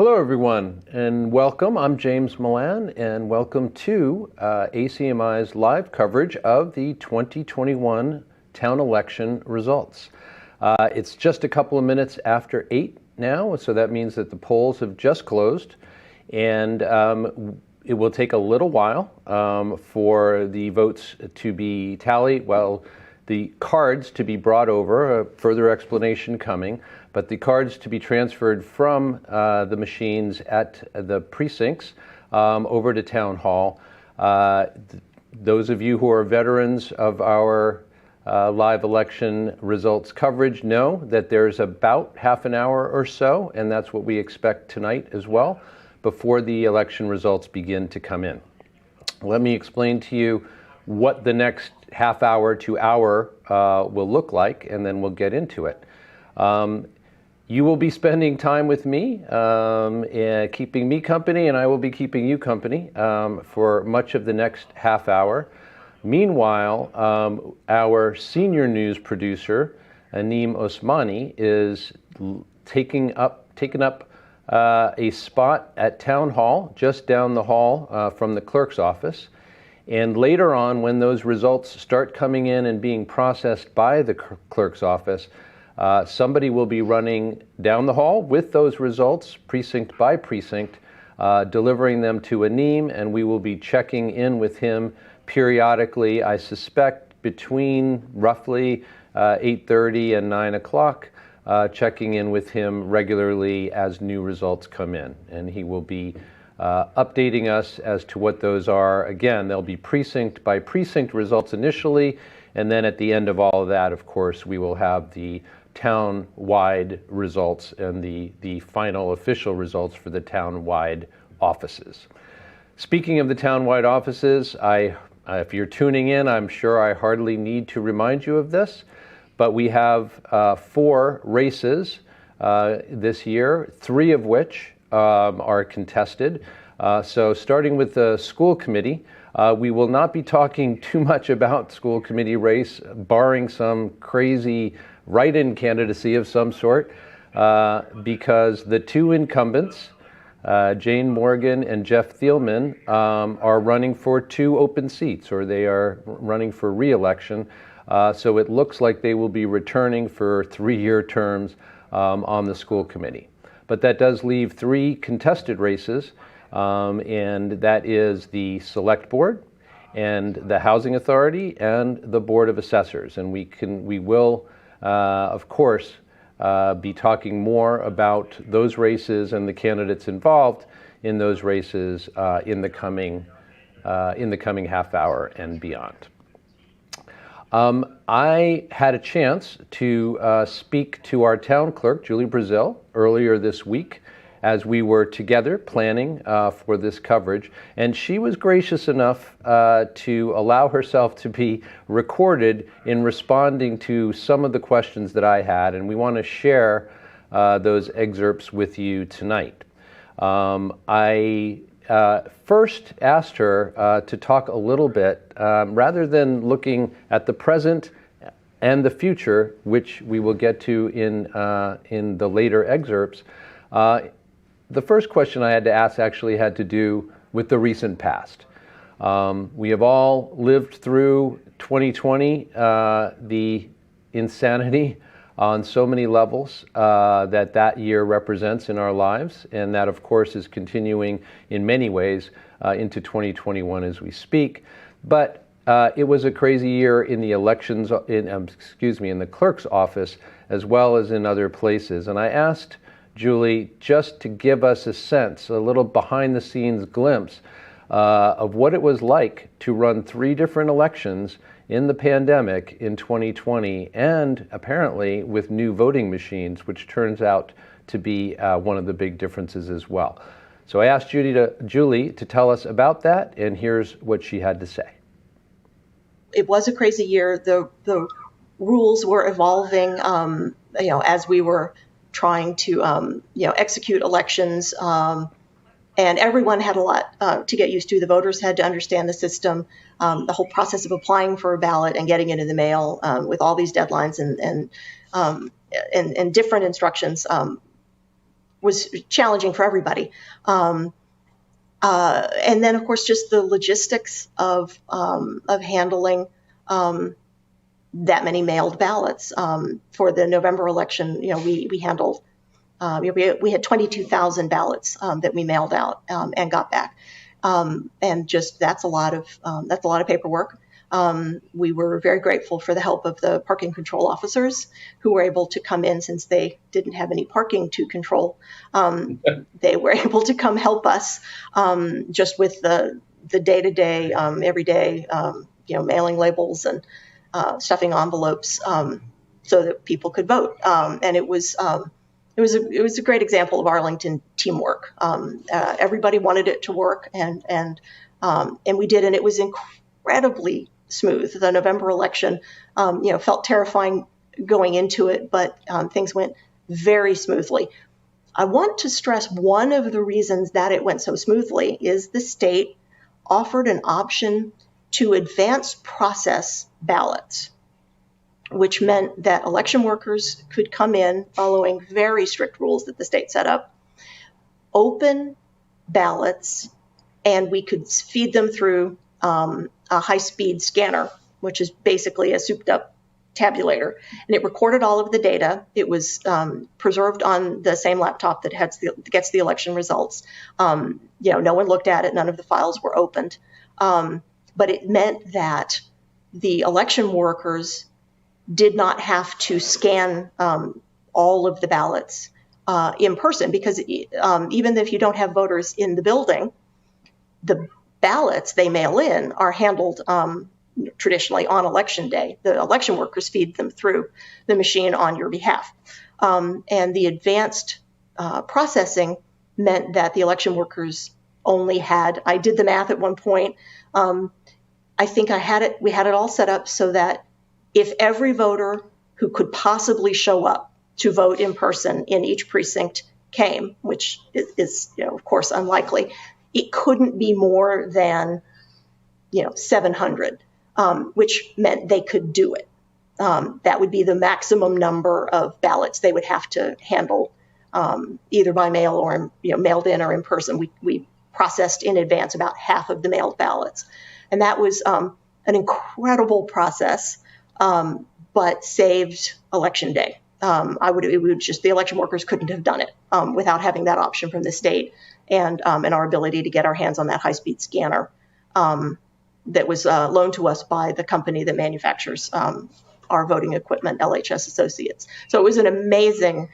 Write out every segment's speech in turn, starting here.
Hello, everyone, and welcome. I'm James Milan, and welcome to ACMi's live coverage of the 2021 town election results. It's just a couple of minutes after 8 now, so that means that the polls have just closed, and it will take a little while for the votes to be tallied, the cards to be brought over, a further explanation coming, but the cards to be transferred from the machines at the precincts over to Town Hall. Those of you who are veterans of our live election results coverage know that there's about half an hour or so, and that's what we expect tonight as well, before the election results begin to come in. Let me explain to you what the next half hour to hour will look like, and then we'll get into it. You will be spending time with me, keeping me company, and I will be keeping you company for much of the next half hour. Meanwhile, our senior news producer, Anim Osmani, is taken up a spot at Town Hall, just down the hall from the clerk's office. And later on, when those results start coming in and being processed by the clerk's office, somebody will be running down the hall with those results, precinct by precinct, delivering them to Anim, and we will be checking in with him periodically, I suspect between roughly 8:30 and 9 o'clock, checking in with him regularly as new results come in. And he will be updating us as to what those are. Again, there'll be precinct by precinct results initially, and then at the end of all of that, of course, we will have the town-wide results and the final official results for the town-wide offices. Speaking of the town-wide offices, if you're tuning in, I'm sure I hardly need to remind you of this, but we have 4 races this year, 3 of which are contested. So starting with the school committee, we will not be talking too much about school committee race, barring some crazy write-in candidacy of some sort, because the 2 incumbents, Jane Morgan and Jeff Thielman, are running for 2 open seats, or they are running for re-election. So it looks like they will be returning for 3-year terms on the school committee. But that does leave 3 contested races, and that is the Select Board and the Housing Authority and the Board of Assessors. And we will, of course, be talking more about those races and the candidates involved in those races in the coming half hour and beyond. I had a chance to speak to our town clerk, Julie Brazil, earlier this week as we were together planning for this coverage, and she was gracious enough to allow herself to be recorded in responding to some of the questions that I had, and we want to share those excerpts with you tonight. I first asked her to talk a little bit, rather than looking at the present and the future, which we will get to in the later excerpts. The first question I had to ask actually had to do with the recent past. We have all lived through 2020, the insanity on so many levels that year represents in our lives, and that of course is continuing in many ways into 2021 as we speak. But it was a crazy year in the elections, in the clerk's office, as well as in other places. And I asked Julie just to give us a sense, a little behind the scenes glimpse of what it was like to run 3 different elections in the pandemic in 2020, and apparently with new voting machines, which turns out to be one of the big differences as well. So I asked Julie to tell us about that, and here's what she had to say. It was a crazy year. The rules were evolving, as we were trying to, execute elections, and everyone had a lot to get used to. The voters had to understand the system, the whole process of applying for a ballot and getting it in the mail with all these deadlines and different instructions. was challenging for everybody. And then, of course, just the logistics of handling that many mailed ballots. For the November election, we handled, we had 22,000 ballots that we mailed out and got back. And just that's a lot of paperwork. We were very grateful for the help of the parking control officers who were able to come in since they didn't have any parking to control. They were able to come help us just with the day-to-day, everyday, mailing labels and stuffing envelopes so that people could vote. And it was a great example of Arlington teamwork. Everybody wanted it to work, and we did, and it was incredibly smooth. The November election, felt terrifying going into it, but things went very smoothly. I want to stress one of the reasons that it went so smoothly is the state offered an option to advance process ballots, which meant that election workers could come in following very strict rules that the state set up, open ballots, and we could feed them through a high-speed scanner, which is basically a souped-up tabulator. And it recorded all of the data. It was preserved on the same laptop that gets the election results. No one looked at it. None of the files were opened. But it meant that the election workers did not have to scan all of the ballots in person, because even if you don't have voters in the building, the ballots they mail in are handled traditionally on election day. The election workers feed them through the machine on your behalf. And the advanced processing meant that the election workers only had, I did the math at one point, I think we had it all set up so that if every voter who could possibly show up to vote in person in each precinct came, which is of course unlikely, it couldn't be more than 700, which meant they could do it. That would be the maximum number of ballots they would have to handle, either by mail or mailed in or in person. We processed in advance about half of the mailed ballots, and that was an incredible process, but saved election day. The election workers couldn't have done it without having that option from the state and our ability to get our hands on that high-speed scanner that was loaned to us by the company that manufactures our voting equipment, LHS Associates. So it was an amazing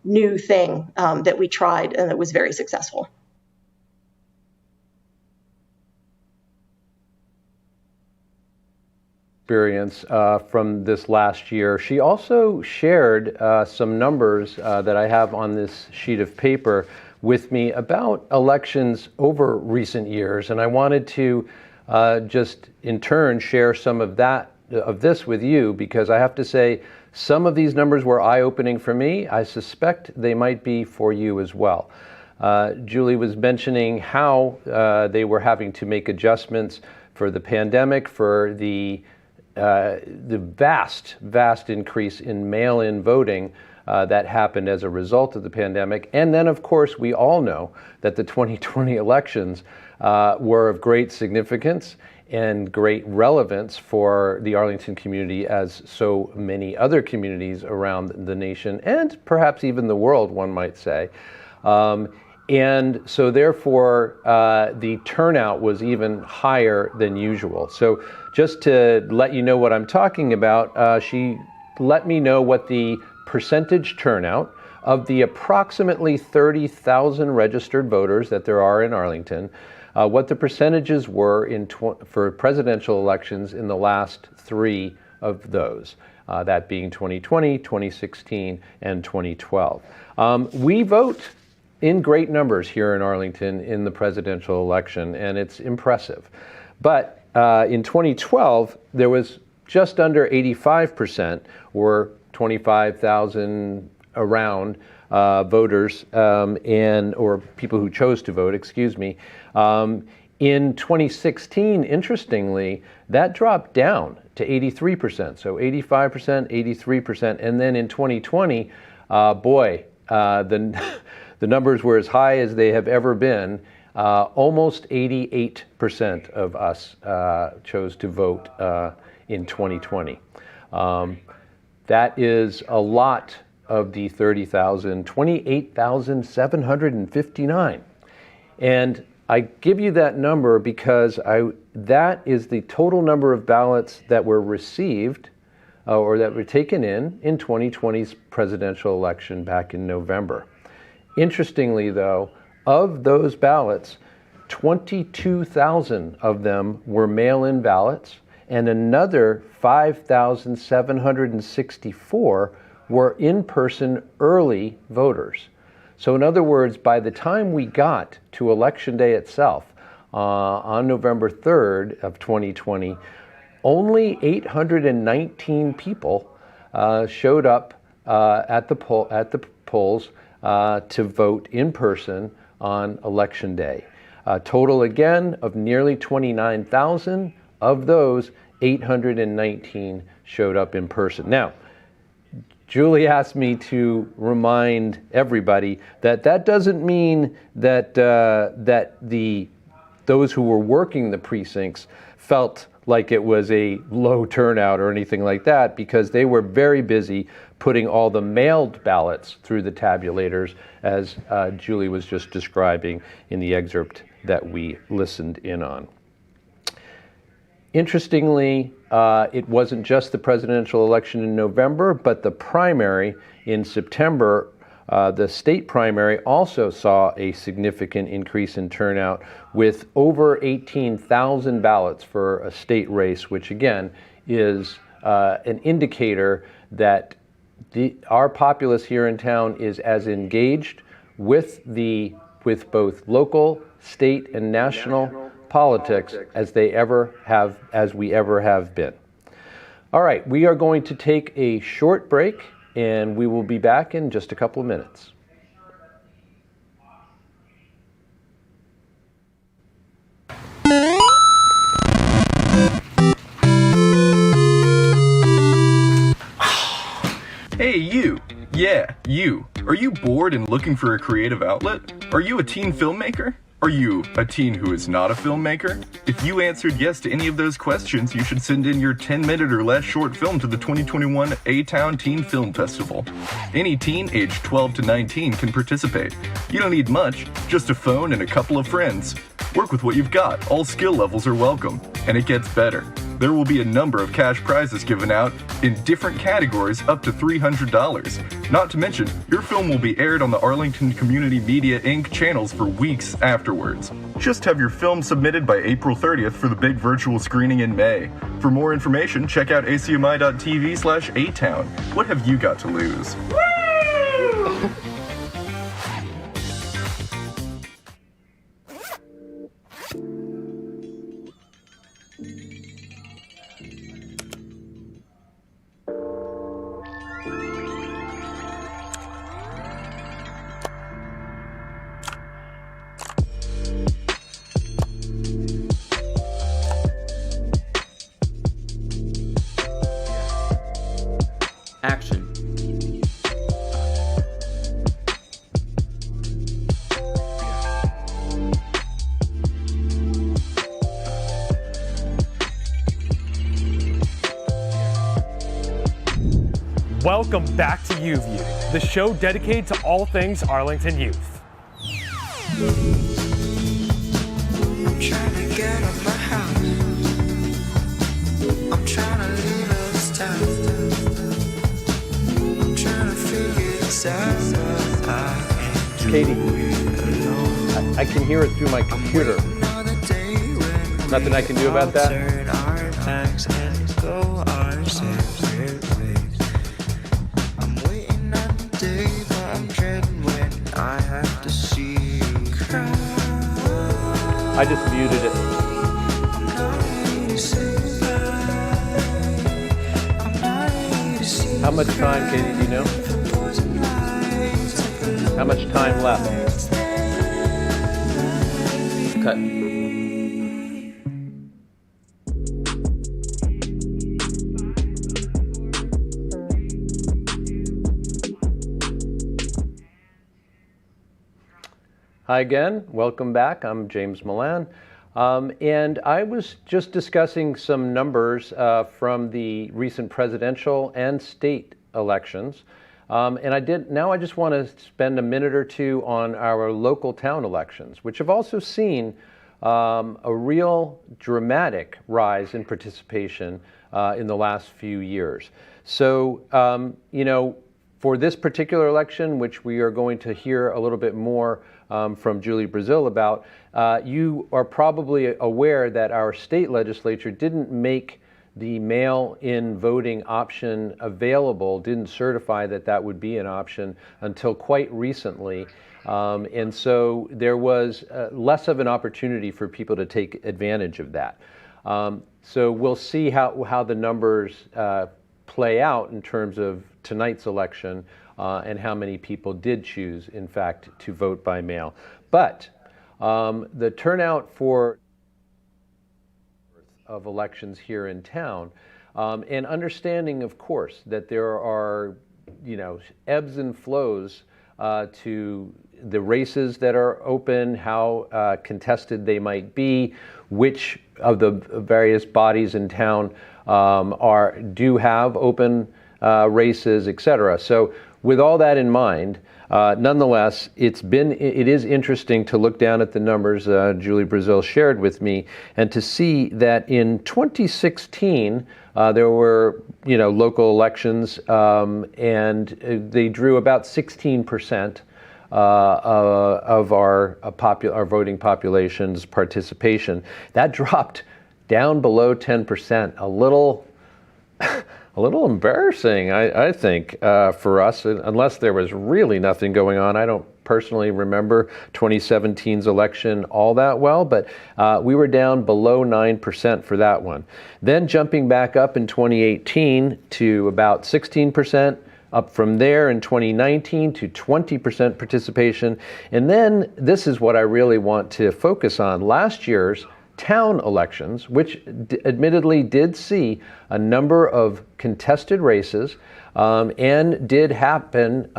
new thing that we tried, and it was very successful. Experience from this last year. She also shared some numbers that I have on this sheet of paper with me about elections over recent years, and I wanted to just in turn share some of this with you, because I have to say some of these numbers were eye-opening for me. I suspect they might be for you as well. Julie was mentioning how they were having to make adjustments for the pandemic, for the vast increase in mail-in voting that happened as a result of the pandemic. And then, of course, we all know that the 2020 elections were of great significance and great relevance for the Arlington community, as so many other communities around the nation and perhaps even the world, one might say. And so therefore, the turnout was even higher than usual. So just to let you know what I'm talking about, she let me know what the percentage turnout of the approximately 30,000 registered voters that there are in Arlington, what the percentages were for presidential elections in the last three of those, that being 2020, 2016, and 2012. We vote in great numbers here in Arlington in the presidential election, and it's impressive. But in 2012, there was just under 85%, or 25,000 around voters or people who chose to vote, excuse me. In 2016, interestingly, that dropped down to 83%. So 85%, 83%. And then in 2020, boy, the numbers were as high as they have ever been. Almost 88% of us chose to vote in 2020. That is a lot of the 30,000, 28,759. And I give you that number because that is the total number of ballots that were received or that were taken in 2020's presidential election back in November. Interestingly, though, of those ballots, 22,000 of them were mail-in ballots, and another 5,764 were in-person early voters. So in other words, by the time we got to Election Day itself, on November 3rd of 2020, only 819 people showed up at the polls to vote in person on Election Day. A total again of nearly 29,000. Of those, 819 showed up in person. Now, Julie asked me to remind everybody that that doesn't mean that those who were working the precincts felt like it was a low turnout or anything like that, because they were very busy putting all the mailed ballots through the tabulators, as Julie was just describing in the excerpt that we listened in on. Interestingly, it wasn't just the presidential election in November, but the primary in September. The state primary also saw a significant increase in turnout, with over 18,000 ballots for a state race, which again is an indicator that our populace here in town is as engaged with both local, state, and national politics as we ever have been. All right, we are going to take a short break, and we will be back in just a couple of minutes. Hey, you. Yeah, you. Are you bored and looking for a creative outlet? Are you a teen filmmaker? Are you a teen who is not a filmmaker? If you answered yes to any of those questions, you should send in your 10-minute or less short film to the 2021 A-Town Teen Film Festival. Any teen aged 12 to 19 can participate. You don't need much, just a phone and a couple of friends. Work with what you've got. All skill levels are welcome. And it gets better. There will be a number of cash prizes given out in different categories up to $300. Not to mention, your film will be aired on the Arlington Community Media Inc. channels for weeks afterwards. Just have your film submitted by April 30th for the big virtual screening in May. For more information, check out acmi.tv/atown. What have you got to lose? Woo! Action. Welcome back to UView, the show dedicated to all things Arlington youth. I'm trying to get out my house. I'm trying to leave this town. I'm trying to figure this out. Katie, I can hear it through my computer. Nothing I can do about that? Turn our backs and go our separate ways. I'm waiting on the day, but I'm dreading when I have to see you cry. I just muted it. I'm not ready to say goodbye. I'm not ready to see How much time, Katie, do you know? poison lights. Take a look How much time left? Cut. Hi again. Welcome back. I'm James Milan. And I was just discussing some numbers from the recent presidential and state elections. And I just want to spend a minute or two on our local town elections, which have also seen a real dramatic rise in participation in the last few years. So, for this particular election, which we are going to hear a little bit more from Julie Brazil about, you are probably aware that our state legislature didn't make the mail-in voting option available, didn't certify that that would be an option until quite recently. And so there was less of an opportunity for people to take advantage of that. So we'll see how the numbers play out in terms of tonight's election and how many people did choose, in fact, to vote by mail. But the turnout for of elections here in town, and understanding, of course, that there are, ebbs and flows to the races that are open, how contested they might be, which of the various bodies in town do have open races, etc. So with all that in mind, nonetheless, it is interesting to look down at the numbers Julie Brazil shared with me, and to see that in 2016 there were local elections, and they drew about 16% of our voting population's participation. That dropped down below 10%, a little embarrassing, I think, for us, unless there was really nothing going on. I don't personally remember 2017's election all that well, but we were down below 9% for that one. Then jumping back up in 2018 to about 16%, up from there in 2019 to 20% participation. And then this is what I really want to focus on. Last year's town elections, which admittedly did see a number of contested races and did happen,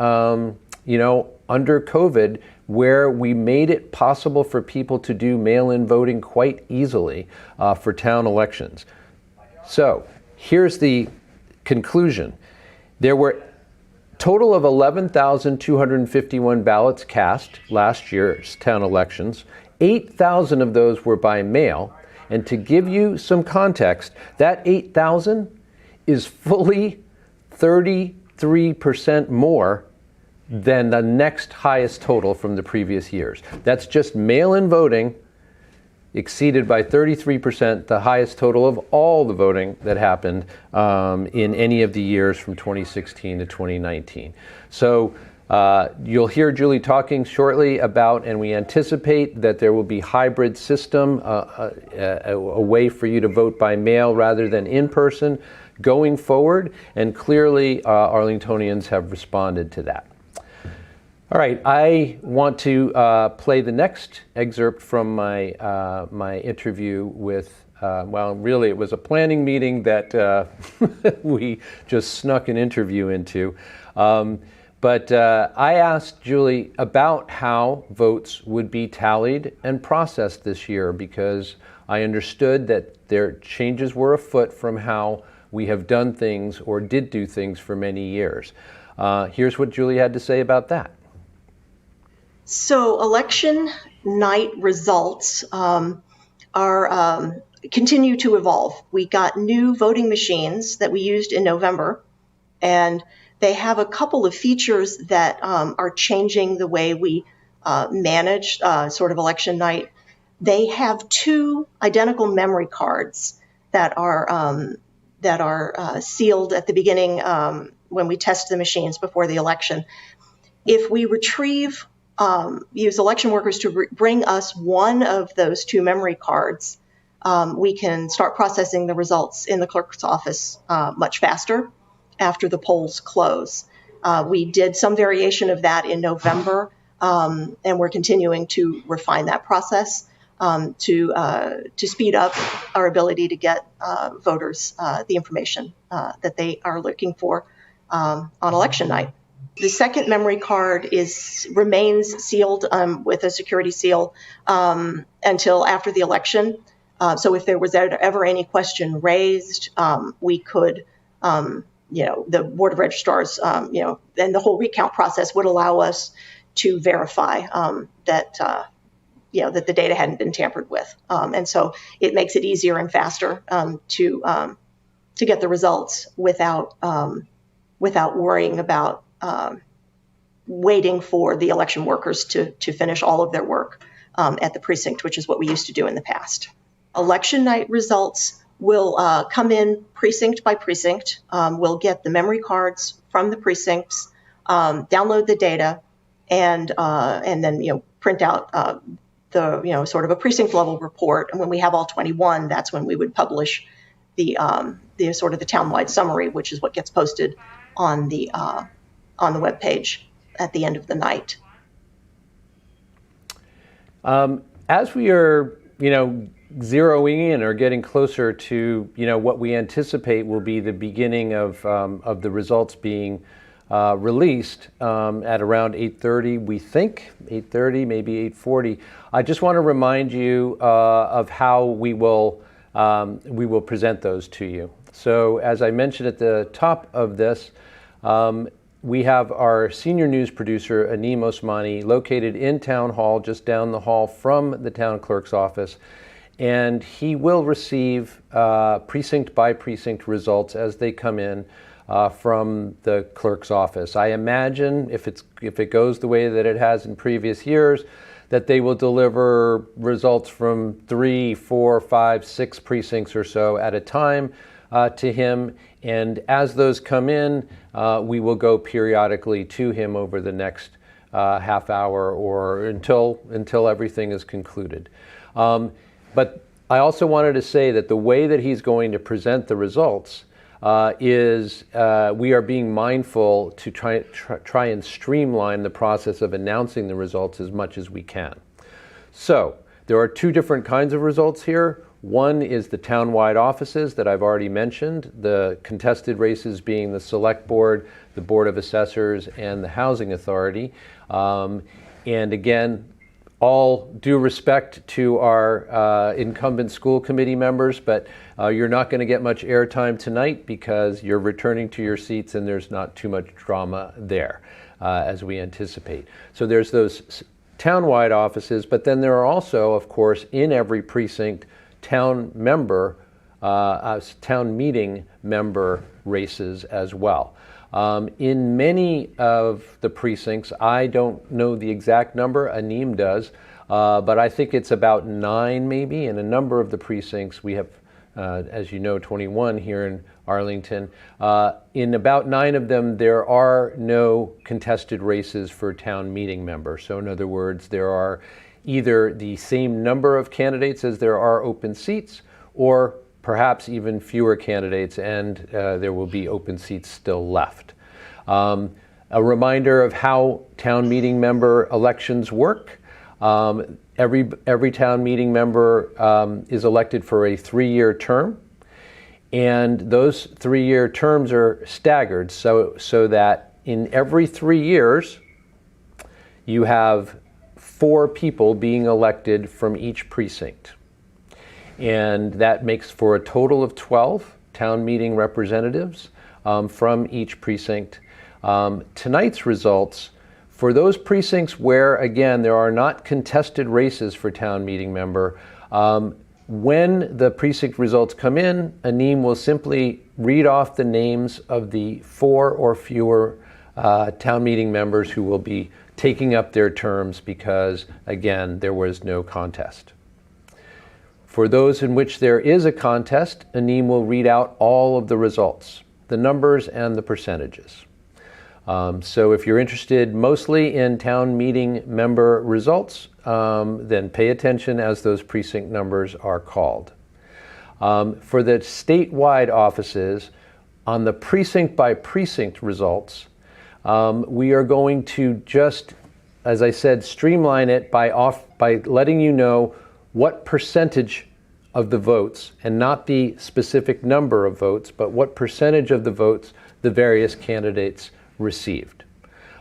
under COVID, where we made it possible for people to do mail-in voting quite easily for town elections. So here's the conclusion. There were total of 11,251 ballots cast last year's town elections. 8,000 of those were by mail. And to give you some context, that 8,000 is fully 33% more than the next highest total from the previous years. That's just mail-in voting exceeded by 33%, the highest total of all the voting that happened in any of the years from 2016 to 2019. So you'll hear Julie talking shortly about, and we anticipate that there will be hybrid system, a way for you to vote by mail rather than in person going forward, and clearly Arlingtonians have responded to that. All right, I want to play the next excerpt from my my interview with, really it was a planning meeting that we just snuck an interview into. But I asked Julie about how votes would be tallied and processed this year, because I understood that their changes were afoot from how we have done things or did do things for many years. Here's what Julie had to say about that. So election night results continue to evolve. We got new voting machines that we used in November, and they have a couple of features that are changing the way we manage sort of election night. They have two identical memory cards that are sealed at the beginning when we test the machines before the election. If we use election workers to bring us one of those two memory cards, we can start processing the results in the clerk's office much faster after the polls close. We did some variation of that in November, and we're continuing to refine that process to speed up our ability to get voters the information that they are looking for on election night. The second memory card remains sealed with a security seal until after the election. So if there was ever any question raised, we could, the Board of Registrars, and the whole recount process would allow us to verify that the data hadn't been tampered with. And so it makes it easier and faster to get the results without worrying about waiting for the election workers to finish all of their work at the precinct, which is what we used to do in the past. Election night results will come in precinct by precinct. We'll get the memory cards from the precincts, download the data, and then print out the sort of a precinct level report. And when we have all 21, that's when we would publish the sort of the townwide summary, which is what gets posted on the web page at the end of the night. As we are, zeroing in or getting closer to, what we anticipate will be the beginning of the results being released at around 8:30, we think 8:30, maybe 8:40. I just want to remind you of how we will present those to you. So, as I mentioned at the top of this, we have our senior news producer, Anim Osmani, located in Town Hall, just down the hall from the town clerk's office. And he will receive precinct by precinct results as they come in from the clerk's office. I imagine if it goes the way that it has in previous years, that they will deliver results from 3, 4, 5, 6 precincts or so at a time to him. And as those come in, we will go periodically to him over the next half hour or until everything is concluded. But I also wanted to say that the way that he's going to present the results is we are being mindful to try and streamline the process of announcing the results as much as we can. So there are 2 different kinds of results here. One is the townwide offices that I've already mentioned, the contested races being the Select Board, the Board of Assessors, and the Housing Authority. And again, all due respect to our incumbent school committee members, but you're not going to get much airtime tonight because you're returning to your seats and there's not too much drama there as we anticipate. So there's those townwide offices, but then there are also, of course, in every precinct, town meeting member races as well. In many of the precincts, I don't know the exact number, Anim does, but I think it's about 9 maybe. In a number of the precincts, we have, as you know, 21 here in Arlington. In about 9 of them, there are no contested races for town meeting members. So in other words, there are either the same number of candidates as there are open seats, or perhaps even fewer candidates, and there will be open seats still left. A reminder of how town meeting member elections work. Every town meeting member is elected for a 3-year term, and those 3-year terms are staggered so that in every 3 years you have 4 people being elected from each precinct. And that makes for a total of 12 town meeting representatives from each precinct. Tonight's results, for those precincts where, again, there are not contested races for town meeting member, when the precinct results come in, Anim will simply read off the names of the 4 or fewer town meeting members who will be taking up their terms because, again, there was no contest. For those in which there is a contest, Anim will read out all of the results, the numbers and the percentages. So if you're interested mostly in town meeting member results, then pay attention as those precinct numbers are called. For the statewide offices, on the precinct by precinct results, we are going to just, as I said, streamline it by letting you know what percentage of the votes, and not the specific number of votes, but what percentage of the votes the various candidates received.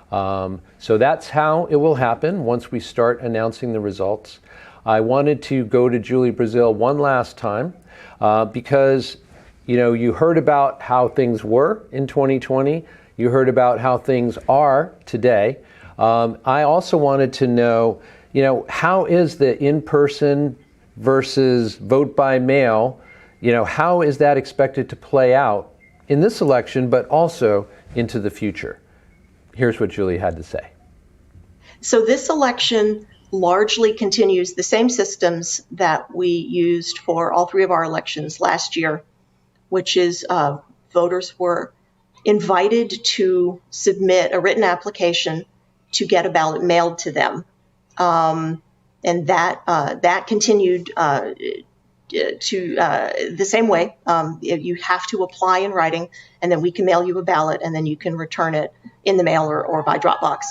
So that's how it will happen once we start announcing the results. I wanted to go to Julie Brazil one last time because you heard about how things were in 2020. You heard about how things are today. I also wanted to know, how is the in-person versus vote by mail, how is that expected to play out in this election, but also into the future? Here's what Julie had to say. So this election largely continues the same systems that we used for all three of our elections last year, which is voters were invited to submit a written application to get a ballot mailed to them. And that continued to the same way. You have to apply in writing, and then we can mail you a ballot, and then you can return it in the mail or by Dropbox.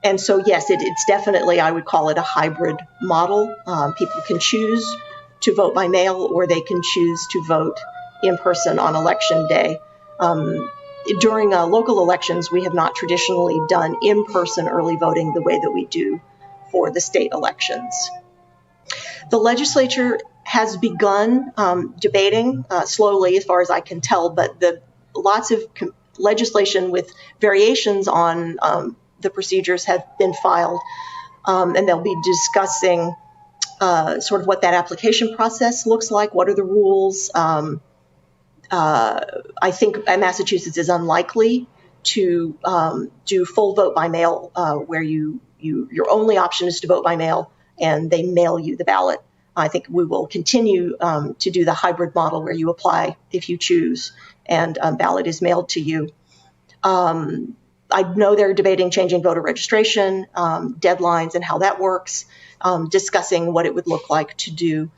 And so, yes, it's definitely, I would call it a hybrid model. People can choose to vote by mail, or they can choose to vote in person on election day. During local elections, we have not traditionally done in-person early voting the way that we do for the state elections. The legislature has begun debating slowly, as far as I can tell, but lots of legislation with variations on the procedures have been filed, and they'll be discussing sort of what that application process looks like. What are the rules? I think Massachusetts is unlikely to do full vote by mail, where your only option is to vote by mail, and they mail you the ballot. I think we will continue to do the hybrid model where you apply if you choose, and a ballot is mailed to you. I know they're debating changing voter registration deadlines and how that works, discussing what it would look like to do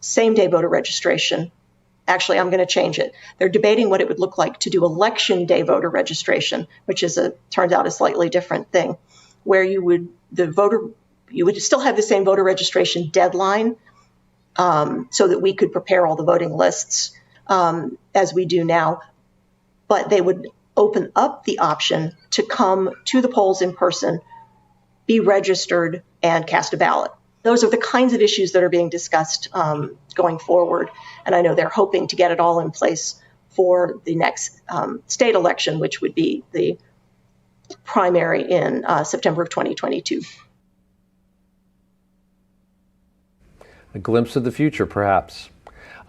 same-day voter registration. Actually, I'm going to change it. They're debating what it would look like to do election day voter registration, which is turns out a slightly different thing, where you would still have the same voter registration deadline, so that we could prepare all the voting lists as we do now, but they would open up the option to come to the polls in person, be registered, and cast a ballot. Those are the kinds of issues that are being discussed going forward, and I know they're hoping to get it all in place for the next state election, which would be the primary in September of 2022. A glimpse of the future, perhaps.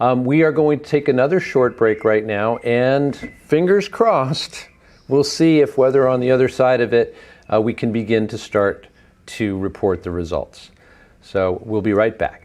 We are going to take another short break right now, and fingers crossed, we'll see if whether on the other side of it we can begin to start to report the results. So we'll be right back.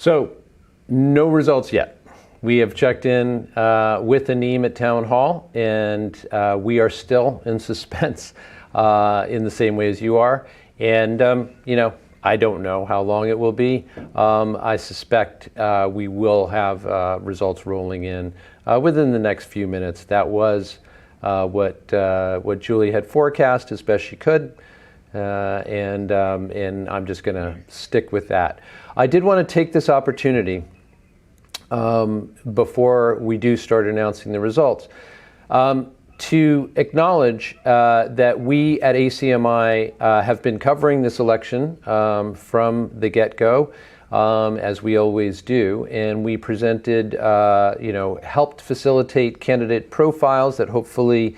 So, no results yet. We have checked in with Aneem at Town Hall, and we are still in suspense in the same way as you are. And, I don't know how long it will be. I suspect we will have results rolling in within the next few minutes. That was what Julie had forecast as best she could. And I'm just going to stick with that. I did want to take this opportunity before we do start announcing the results to acknowledge that we at ACMi have been covering this election from the get-go, as we always do, and we presented, helped facilitate candidate profiles that hopefully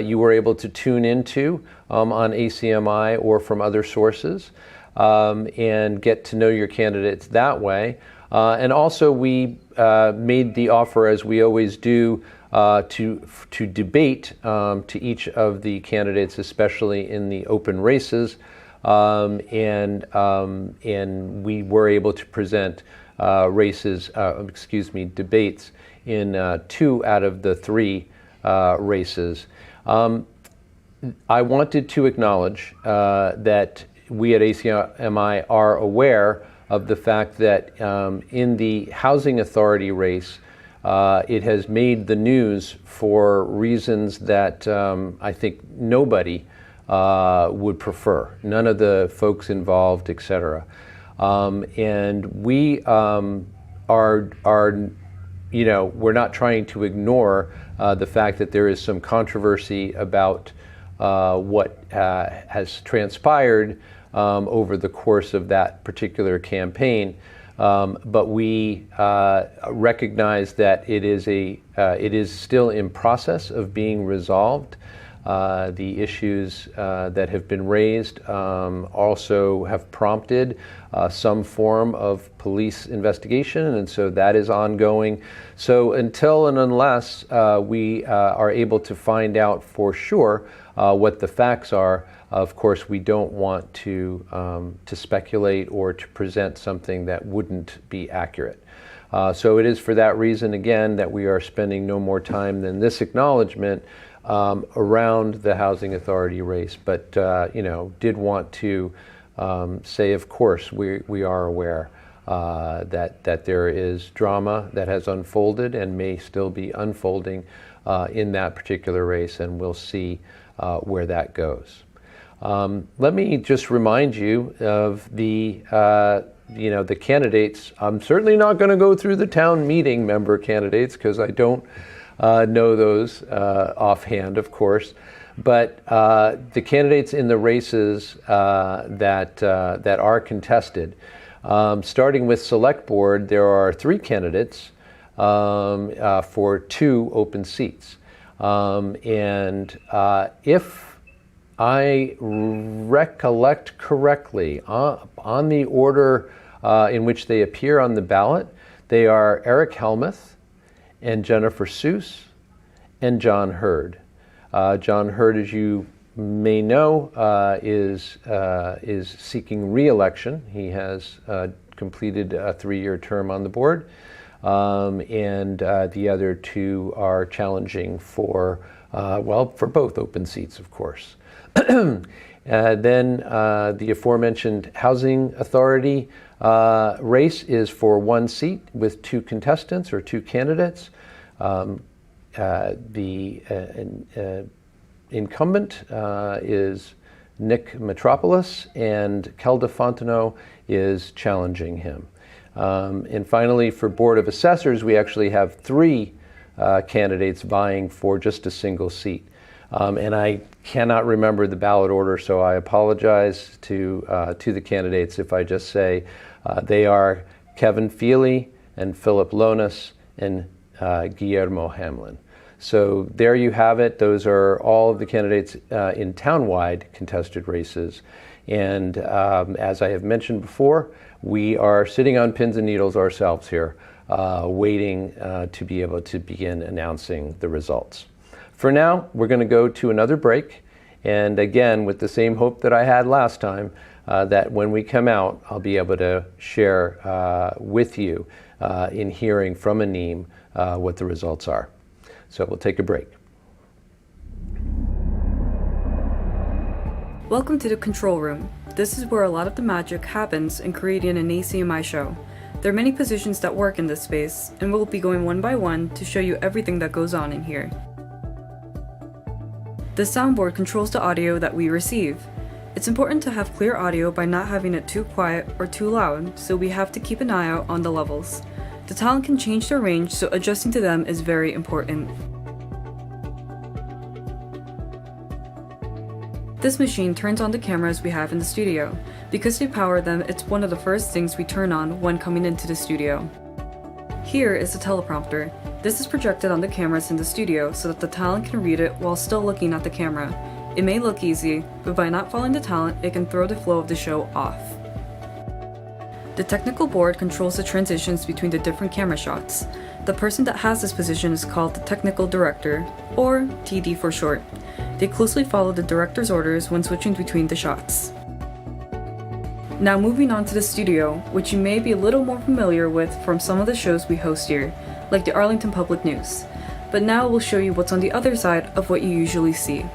you were able to tune into on ACMi or from other sources, and get to know your candidates that way. And also we made the offer, as we always do, to debate to each of the candidates, especially in the open races, and we were able to present debates in 2 out of the 3 races. I wanted to acknowledge that we at ACMi are aware of the fact that in the Housing Authority race, it has made the news for reasons that I think nobody would prefer, none of the folks involved, etc. And we are we're not trying to ignore the fact that there is some controversy about what has transpired over the course of that particular campaign. But we recognize that it is still in process of being resolved. The issues that have been raised also have prompted some form of police investigation, and so that is ongoing. So until and unless we are able to find out for sure what the facts are, of course, we don't want to speculate or to present something that wouldn't be accurate. So it is for that reason, again, that we are spending no more time than this acknowledgement around the Housing Authority race. But, did want to say, of course, we are aware that there is drama that has unfolded and may still be unfolding in that particular race, and we'll see where that goes. Let me just remind you of the candidates. I'm certainly not going to go through the town meeting member candidates because I don't know those offhand, of course. But the candidates in the races that are contested, starting with Select Board, there are 3 candidates for 2 open seats. And if I recollect correctly, on the order in which they appear on the ballot, they are Eric Helmuth and Jennifer Seuss and John Hurd. John Hurd, as you may know, is seeking re-election. He has completed a 3-year term on the board, and the other 2 are challenging for both open seats, of course. Then the aforementioned Housing Authority race is for 1 seat with 2 contestants or 2 candidates. The incumbent is Nick Metropolis, and Kelda Fontenot is challenging him. And finally, for Board of Assessors, we actually have 3 candidates vying for just a single seat. And I cannot remember the ballot order, so I apologize to the candidates if I just say they are Kevin Feely and Philip Lonis and Guillermo Hamlin. So there you have it. Those are all of the candidates in townwide contested races. And as I have mentioned before, we are sitting on pins and needles ourselves here, waiting to be able to begin announcing the results. For now, we're going to go to another break. And again, with the same hope that I had last time, that when we come out, I'll be able to share with you in hearing from Anim what the results are. So we'll take a break. Welcome to the control room. This is where a lot of the magic happens in creating an ACMi show. There are many positions that work in this space, and we'll be going one by one to show you everything that goes on in here. The soundboard controls the audio that we receive. It's important to have clear audio by not having it too quiet or too loud, so we have to keep an eye out on the levels. The talent can change their range, so adjusting to them is very important. This machine turns on the cameras we have in the studio. Because they power them, it's one of the first things we turn on when coming into the studio. Here is the teleprompter. This is projected on the cameras in the studio so that the talent can read it while still looking at the camera. It may look easy, but by not following the talent, it can throw the flow of the show off. The technical board controls the transitions between the different camera shots. The person that has this position is called the technical director, or TD for short. They closely follow the director's orders when switching between the shots. Now moving on to the studio, which you may be a little more familiar with from some of the shows we host here, like the Arlington Public News. But now we'll show you what's on the other side of what you usually see.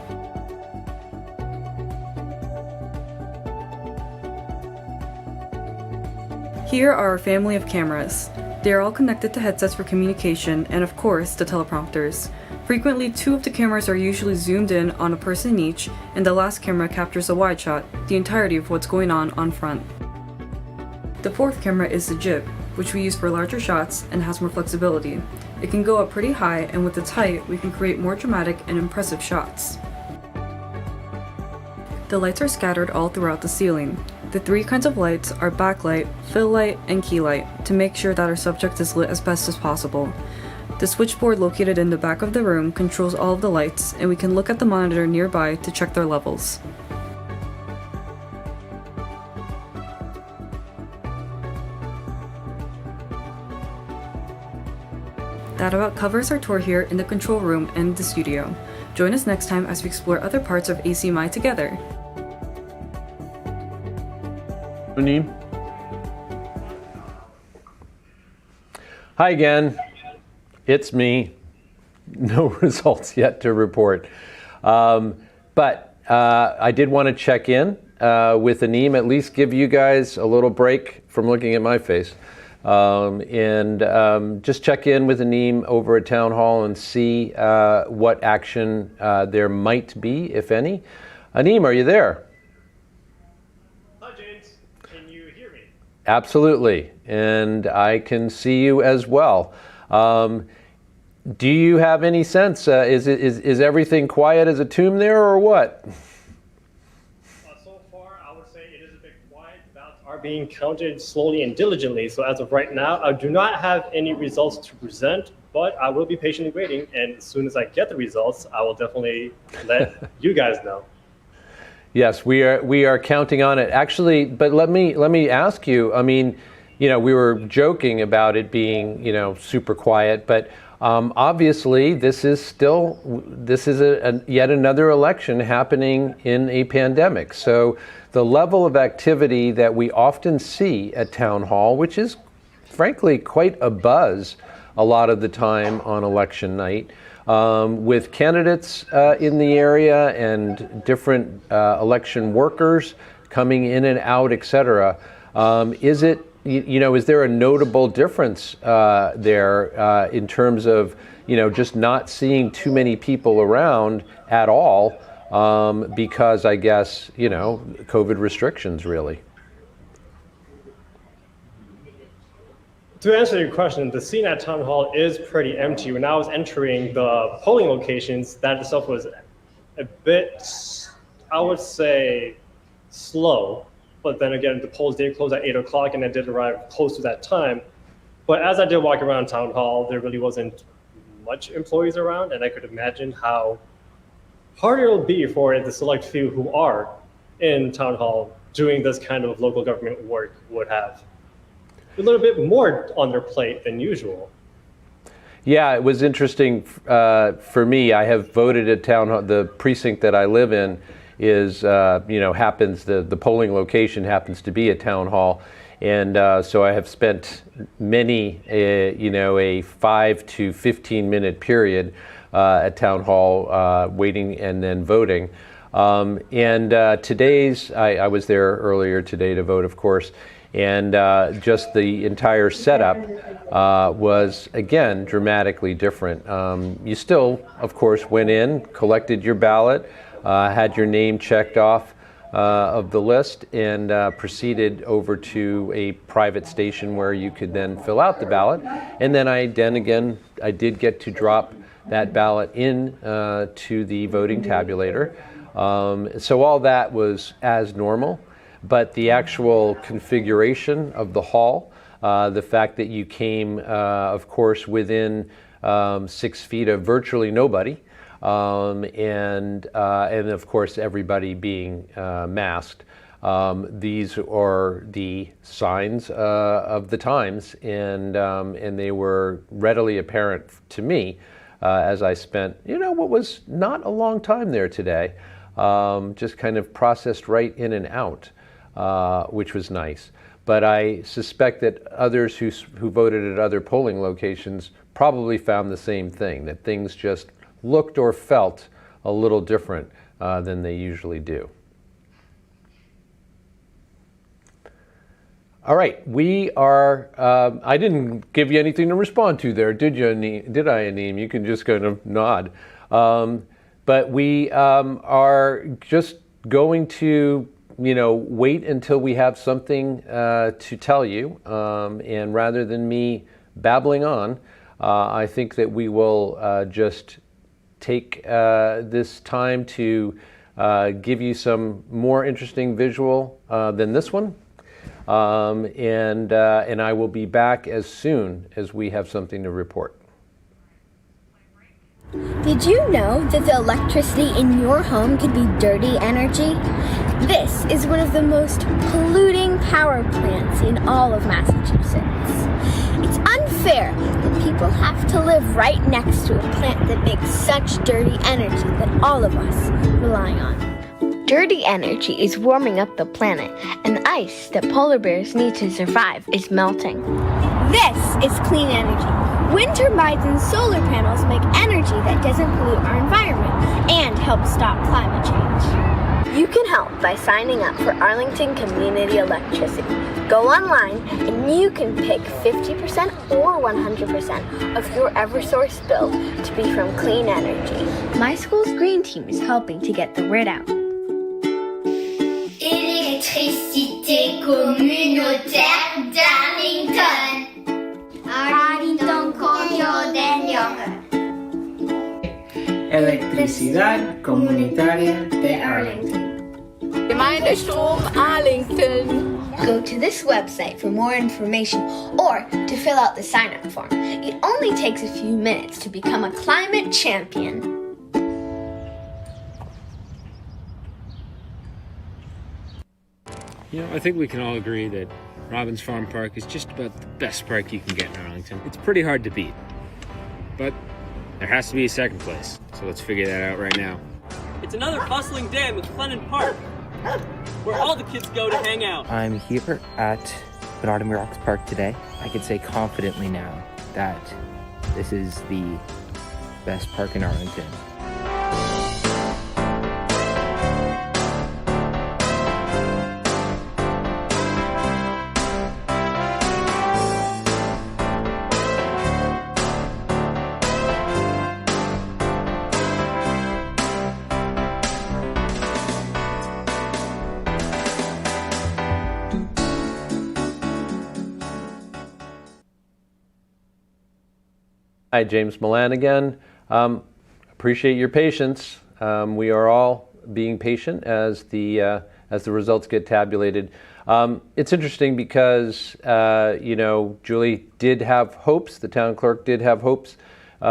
Here are our family of cameras. They are all connected to headsets for communication and of course the teleprompters. Frequently, 2 of the cameras are usually zoomed in on a person each, and the last camera captures a wide shot, the entirety of what's going on front. The 4th camera is the jib, which we use for larger shots and has more flexibility. It can go up pretty high, and with its height, we can create more dramatic and impressive shots. The lights are scattered all throughout the ceiling. The 3 kinds of lights are backlight, fill light, and key light, to make sure that our subject is lit as best as possible. The switchboard located in the back of the room controls all of the lights, and we can look at the monitor nearby to check their levels. That about covers our tour here in the control room and the studio. Join us next time as we explore other parts of ACMi together. Anim? Hi again. It's me. No results yet to report. But I did want to check in with Anim, at least give you guys a little break from looking at my face. And just check in with Anim over at Town Hall and see what action there might be, if any. Anim, are you there? Hi, James. Can you hear me? Absolutely. And I can see you as well. Do you have any sense? Is everything quiet as a tomb there, or what? So far, I would say it is a bit quiet. Ballots are being counted slowly and diligently. So as of right now, I do not have any results to present, but I will be patiently waiting. And as soon as I get the results, I will definitely let you guys know. Yes, we are counting on it. Actually, but let me ask you. I mean, we were joking about it being, super quiet, but obviously this is yet another election happening in a pandemic. So the level of activity that we often see at Town Hall, which is frankly quite a buzz a lot of the time on election night, with candidates in the area and different election workers coming in and out, et cetera. Is there a notable difference there in terms of, just not seeing too many people around at all because I guess, COVID restrictions really? To answer your question, the scene at Town Hall is pretty empty. When I was entering the polling locations, that itself was a bit, I would say, slow. But then again, the polls did close at 8 o'clock, and I did arrive close to that time. But as I did walk around Town Hall, there really wasn't much employees around, and I could imagine how hard it will be for the select few who are in Town Hall doing this kind of local government work would have a little bit more on their plate than usual. Yeah, it was interesting for me. I have voted at Town Hall, the precinct that I live in is, happens, the polling location happens to be a town hall. And so I have spent many, a 5 to 15 minute period at town hall waiting and then voting. Today's, I was there earlier today to vote, of course, and just the entire setup was, again, dramatically different. You still, of course, went in, collected your ballot, had your name checked off of the list, and proceeded over to a private station where you could then fill out the ballot. And then I did get to drop that ballot in to the voting tabulator. So all that was as normal, but the actual configuration of the hall, the fact that you came, of course, within 6 feet of virtually nobody, and of course everybody being masked. These are the signs of the times, and they were readily apparent to me as I spent, what was not a long time there today, just kind of processed right in and out, which was nice. But I suspect that others who voted at other polling locations probably found the same thing, that things just looked or felt a little different than they usually do. All right, we are, I didn't give you anything to respond to there, did I, Aneem? You can just kind of nod. But we are just going to, wait until we have something to tell you. And rather than me babbling on, I think that we will just take this time to give you some more interesting visual than this one. And I will be back as soon as we have something to report. Did you know that the electricity in your home could be dirty energy? This is one of the most polluting power plants in all of Massachusetts. It's unfair that people have to live right next to a plant that makes such dirty energy that all of us rely on. Dirty energy is warming up the planet, and the ice that polar bears need to survive is melting. This is clean energy. Wind turbines and solar panels make energy that doesn't pollute our environment and help stop climate change. You can help by signing up for Arlington Community Electricity. Go online and you can pick 50% or 100% of your Eversource bill to be from clean energy. My school's green team is helping to get the word out. Électricité communautaire d'Arlington. Arlington Community Electricidad comunitaria de Arlington. Gemeindestrom Arlington. Go to this website for more information or to fill out the sign-up form. It only takes a few minutes to become a climate champion. I think we can all agree that Robbins Farm Park is just about the best park you can get in Arlington. It's pretty hard to beat, but there has to be a second place, so let's figure that out right now. It's another bustling day at McLennan Park, where all the kids go to hang out. I'm here at Bernard and Rocks Park today. I can say confidently now that this is the best park in Arlington. Hi, James Milan again. Appreciate your patience. We are all being patient as the results get tabulated. It's interesting because Julie did have hopes. The town clerk did have hopes when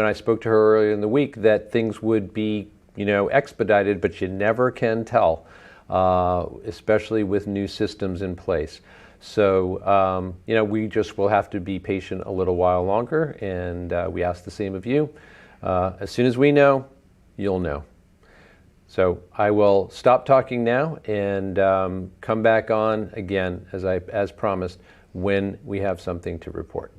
I spoke to her earlier in the week that things would be expedited, but you never can tell, especially with new systems in place. So, we just will have to be patient a little while longer, and we ask the same of you. As soon as we know, you'll know. So I will stop talking now and come back on again, as promised, when we have something to report.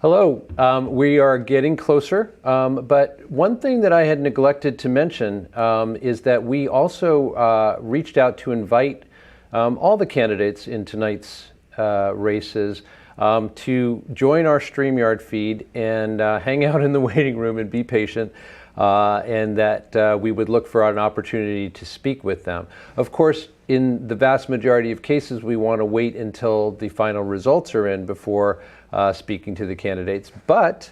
Hello. We are getting closer, but one thing that I had neglected to mention is that we also reached out to invite all the candidates in tonight's races to join our StreamYard feed and hang out in the waiting room and be patient, and that we would look for an opportunity to speak with them. Of course, in the vast majority of cases, we want to wait until the final results are in before speaking to the candidates. But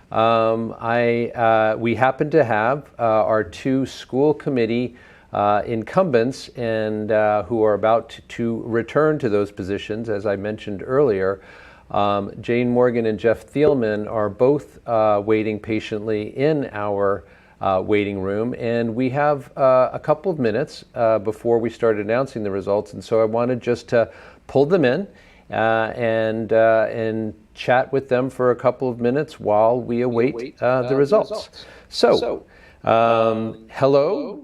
we happen to have our two school committee incumbents and who are about to return to those positions, as I mentioned earlier. Jane Morgan and Jeff Thielman are both waiting patiently in our waiting room, and we have a couple of minutes before we start announcing the results, and so I wanted just to pull them in and chat with them for a couple of minutes while we await the results. So, hello,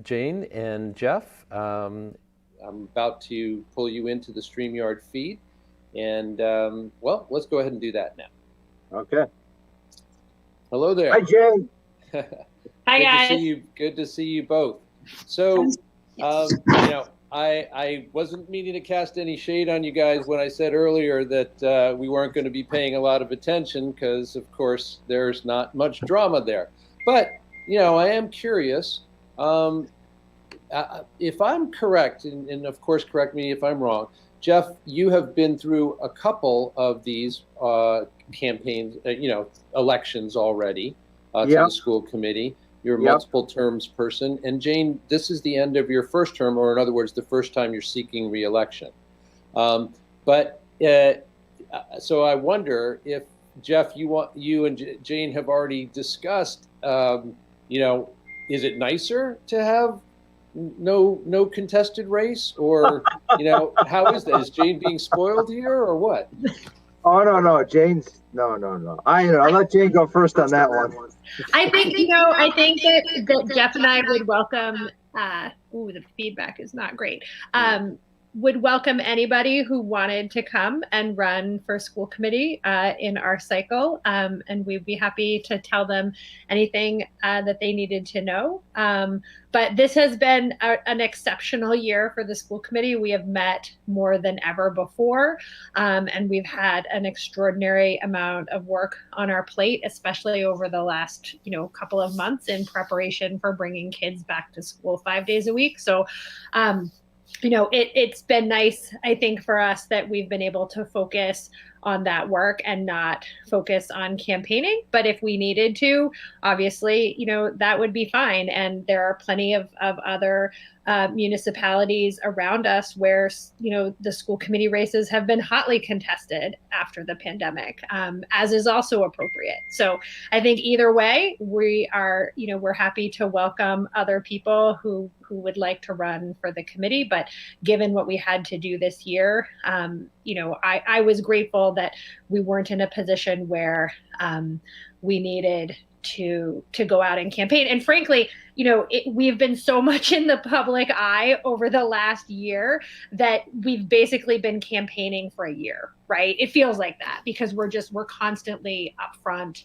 Jane and Jeff. I'm about to pull you into the StreamYard feed, and well, let's go ahead and do that now. Okay. Hello there. Hi, Jane. Hi, guys. Good to see you both. So, I wasn't meaning to cast any shade on you guys when I said earlier that we weren't going to be paying a lot of attention because, of course, there's not much drama there. But, I am curious. If I'm correct, and of course, correct me if I'm wrong, Jeff, you have been through a couple of these campaigns, elections already to the school committee. You're a multiple terms person. And Jane, this is the end of your first term, or in other words, the first time you're seeking re-election. So I wonder if, Jeff, you and Jane have already discussed, is it nicer to have no contested race, or how is that? Is Jane being spoiled here, or what? Oh no, Jane's no. I'll let Jane go first on that one. I think that Jeff and I would welcome. The feedback is not great. Would welcome anybody who wanted to come and run for school committee in our cycle, and we'd be happy to tell them anything that they needed to know. But this has been an exceptional year for the school committee. We have met more than ever before, and we've had an extraordinary amount of work on our plate, especially over the last couple of months in preparation for bringing kids back to school 5 days a week. So it's been nice, I think, for us that we've been able to focus on that work and not focus on campaigning. But if we needed to, obviously, that would be fine. And there are plenty of other municipalities around us where, the school committee races have been hotly contested after the pandemic, as is also appropriate. So I think either way, we are, we're happy to welcome other people who would like to run for the committee. But given what we had to do this year, I was grateful that we weren't in a position where we needed to go out and campaign. And frankly, we've been so much in the public eye over the last year that we've basically been campaigning for a year, right? It feels like that because we're constantly upfront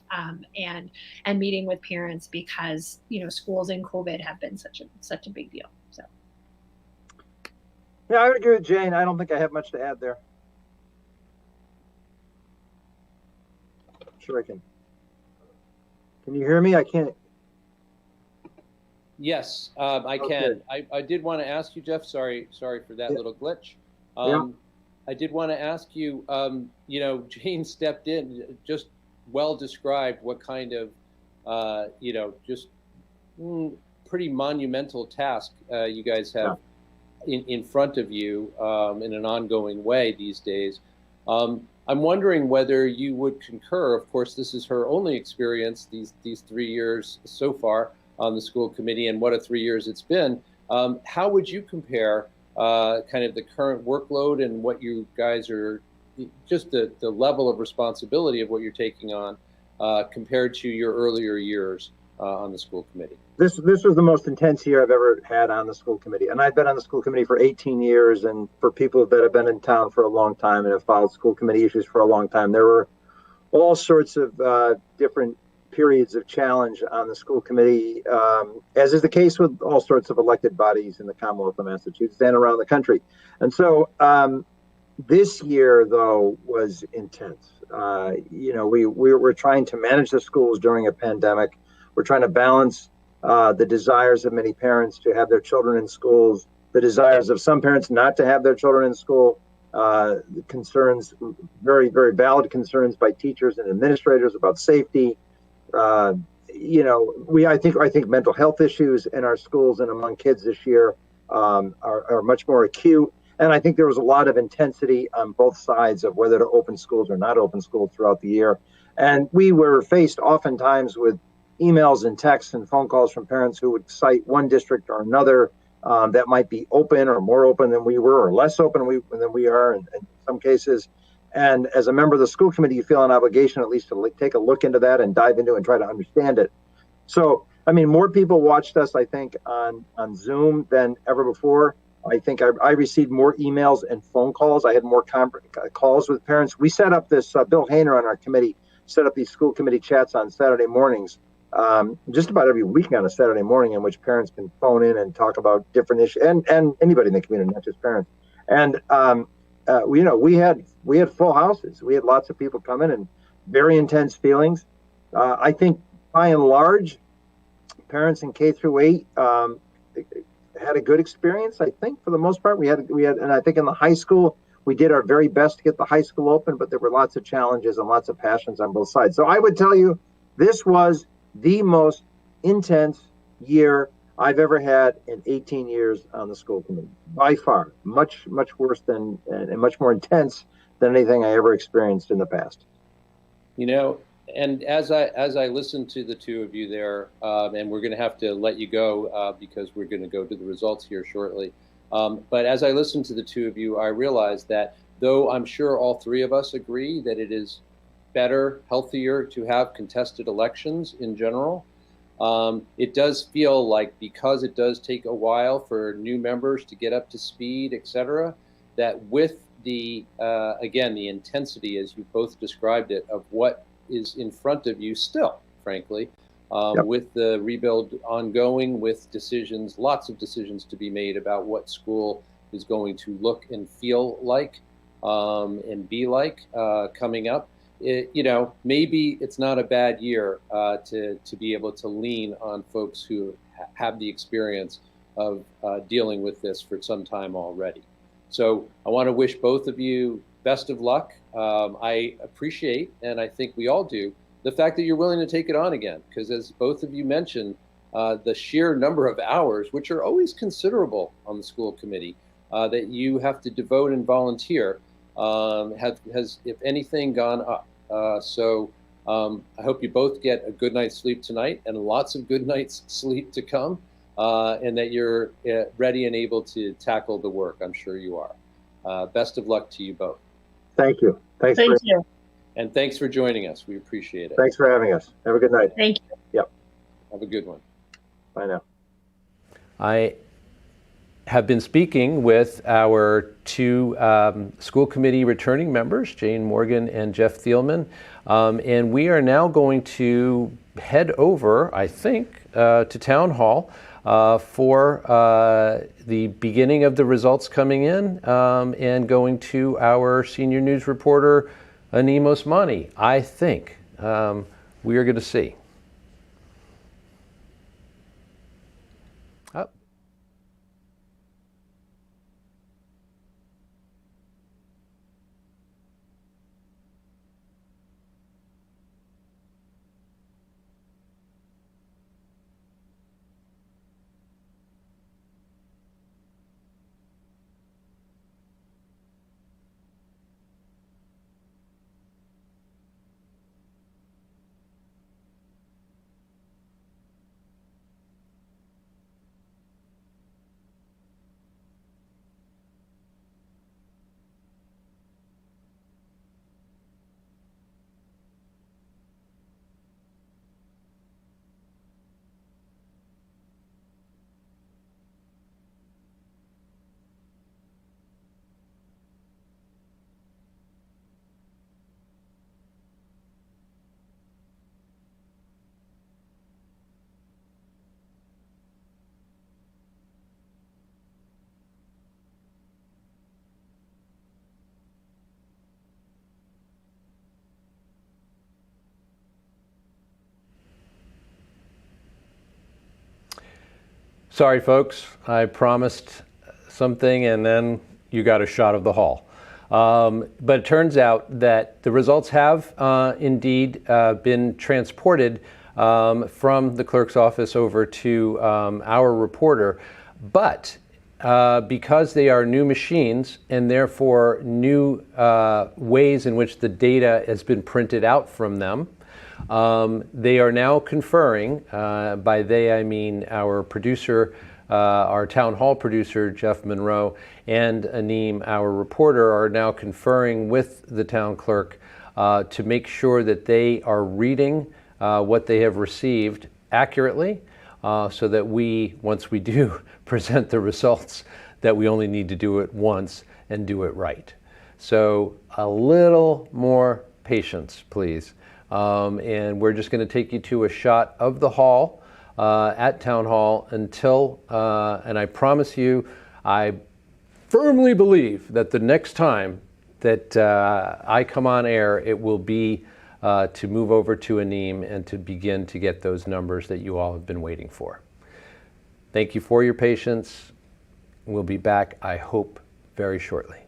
and meeting with parents because, schools and COVID have been such a big deal. So. Yeah, I would agree with Jane. I don't think I have much to add there. Sure I can. Can you hear me? I can't. Yes, I can. I did want to ask you, Jeff, sorry for that little glitch. I did want to ask you, Jane stepped in, just well described what kind of, just pretty monumental task you guys have in front of you in an ongoing way these days. I'm wondering whether you would concur. Of course, this is her only experience these 3 years so far on the school committee, and what a 3 years it's been. How would you compare kind of the current workload and what you guys are, just the level of responsibility of what you're taking on compared to your earlier years on the school committee? This was the most intense year I've ever had on the school committee. And I've been on the school committee for 18 years. And for people that have been in town for a long time and have followed school committee issues for a long time, there were all sorts of different periods of challenge on the school committee, as is the case with all sorts of elected bodies in the Commonwealth of Massachusetts and around the country. And so this year, though, was intense. We're trying to manage the schools during a pandemic. We're trying to balance the desires of many parents to have their children in schools, the desires of some parents not to have their children in school, the concerns, very, very valid concerns by teachers and administrators about safety. I think mental health issues in our schools and among kids this year are much more acute. And I think there was a lot of intensity on both sides of whether to open schools or not open schools throughout the year. And we were faced oftentimes with emails and texts and phone calls from parents who would cite one district or another that might be open or more open than we were or less open than we are in some cases. And as a member of the school committee, you feel an obligation at least to take a look into that and dive into it and try to understand it. So, I mean, more people watched us, I think, on Zoom than ever before. I think I received more emails and phone calls. I had more calls with parents. We set up this, Bill Hayner on our committee set up these school committee chats on Saturday mornings, just about every week on a Saturday morning, in which parents can phone in and talk about different issues, and anybody in the community, not just parents. And we had full houses. We had lots of people come in and very intense feelings. I think by and large, parents in K through 8 had a good experience. I think for the most part, we had, and I think in the high school, we did our very best to get the high school open, but there were lots of challenges and lots of passions on both sides. So I would tell you, this was the most intense year I've ever had in 18 years on the school committee, by far. Much, much worse than and much more intense than anything I ever experienced in the past. And as I listen to the two of you there, and we're going to have to let you go because we're going to go to the results here shortly. But as I listen to the two of you, I realize that though I'm sure all three of us agree that it is better, healthier to have contested elections in general, it does feel like, because it does take a while for new members to get up to speed, et cetera, that with the, again, the intensity, as you both described it, of what is in front of you still, frankly, with the rebuild ongoing, with decisions, lots of decisions to be made about what school is going to look and feel like and be like coming up. Maybe it's not a bad year to be able to lean on folks who have the experience of dealing with this for some time already. So I want to wish both of you best of luck. I appreciate, and I think we all do, the fact that you're willing to take it on again, because as both of you mentioned, the sheer number of hours, which are always considerable on the school committee, that you have to devote and volunteer, has, if anything, gone up. So I hope you both get a good night's sleep tonight and lots of good nights sleep to come, and that you're ready and able to tackle the work. I'm sure you are. Best of luck to you both. Thank you. Thank you. And thanks for joining us. We appreciate it. Thanks for having us. Have a good night. Thank you. Yep. Have a good one. Bye now. I have been speaking with our two school committee returning members, Jane Morgan and Jeff Thielman, and we are now going to head over, I think, to Town Hall for the beginning of the results coming in and going to our senior news reporter, Anim Osmani. I think we are going to see. Sorry, folks, I promised something and then you got a shot of the hall. But it turns out that the results have indeed been transported from the clerk's office over to our reporter. But because they are new machines and therefore new ways in which the data has been printed out from them, they are now conferring, by they I mean our producer, our town hall producer, Jeff Monroe, and Aneem, our reporter, are now conferring with the town clerk to make sure that they are reading what they have received accurately, so that we, once we do present the results, that we only need to do it once and do it right. So a little more patience, please. And we're just going to take you to a shot of the hall at Town Hall until, and I promise you, I firmly believe that the next time that I come on air, it will be to move over to Aneem and to begin to get those numbers that you all have been waiting for. Thank you for your patience. We'll be back, I hope, very shortly.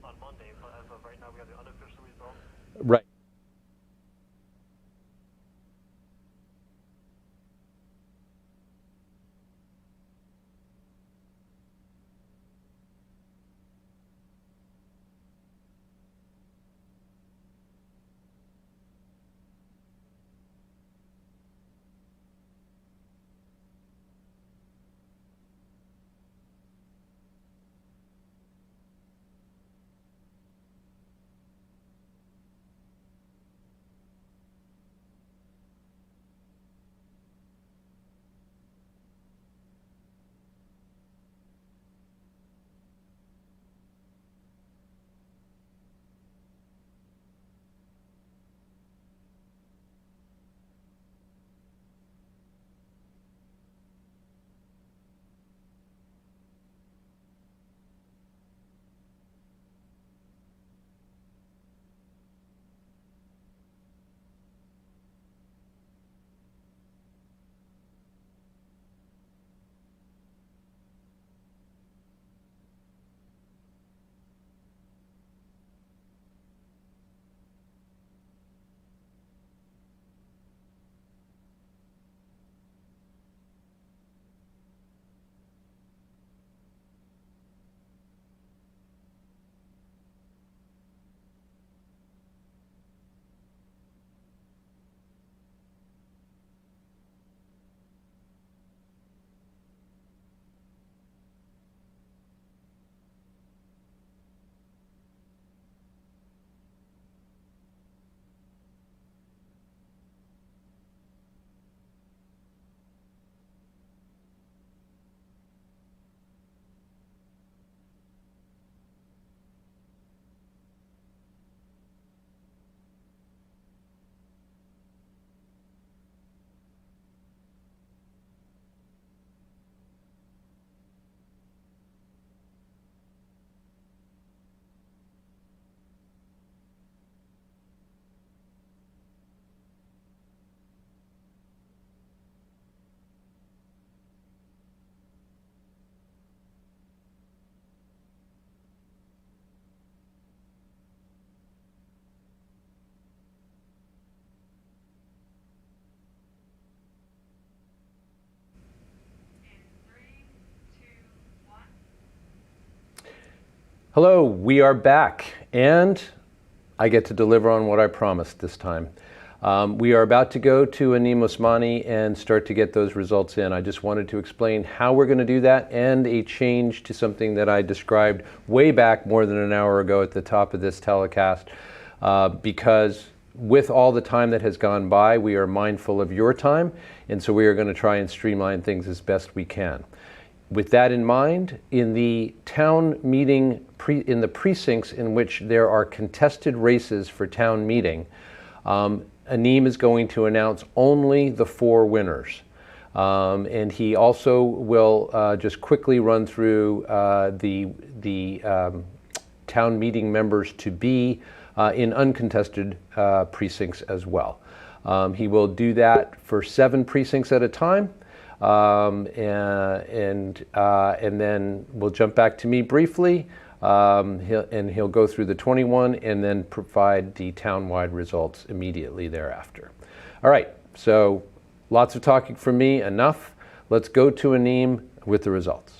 On Monday, but as of right now, we have the unofficial results. Right. Hello, we are back, and I get to deliver on what I promised this time. We are about to go to Anim Osmani and start to get those results in. I just wanted to explain how we're going to do that and a change to something that I described way back more than an hour ago at the top of this telecast, because with all the time that has gone by, we are mindful of your time, and so we are going to try and streamline things as best we can. With that in mind, in the town meeting, in the precincts in which there are contested races for town meeting, Anim is going to announce only the 4 winners. And he also will just quickly run through the town meeting members to be in uncontested precincts as well. He will do that for 7 precincts at a time. And then we'll jump back to me briefly, he'll go through the 21 and then provide the town-wide results immediately thereafter. All right, so lots of talking from me, enough. Let's go to Anim with the results.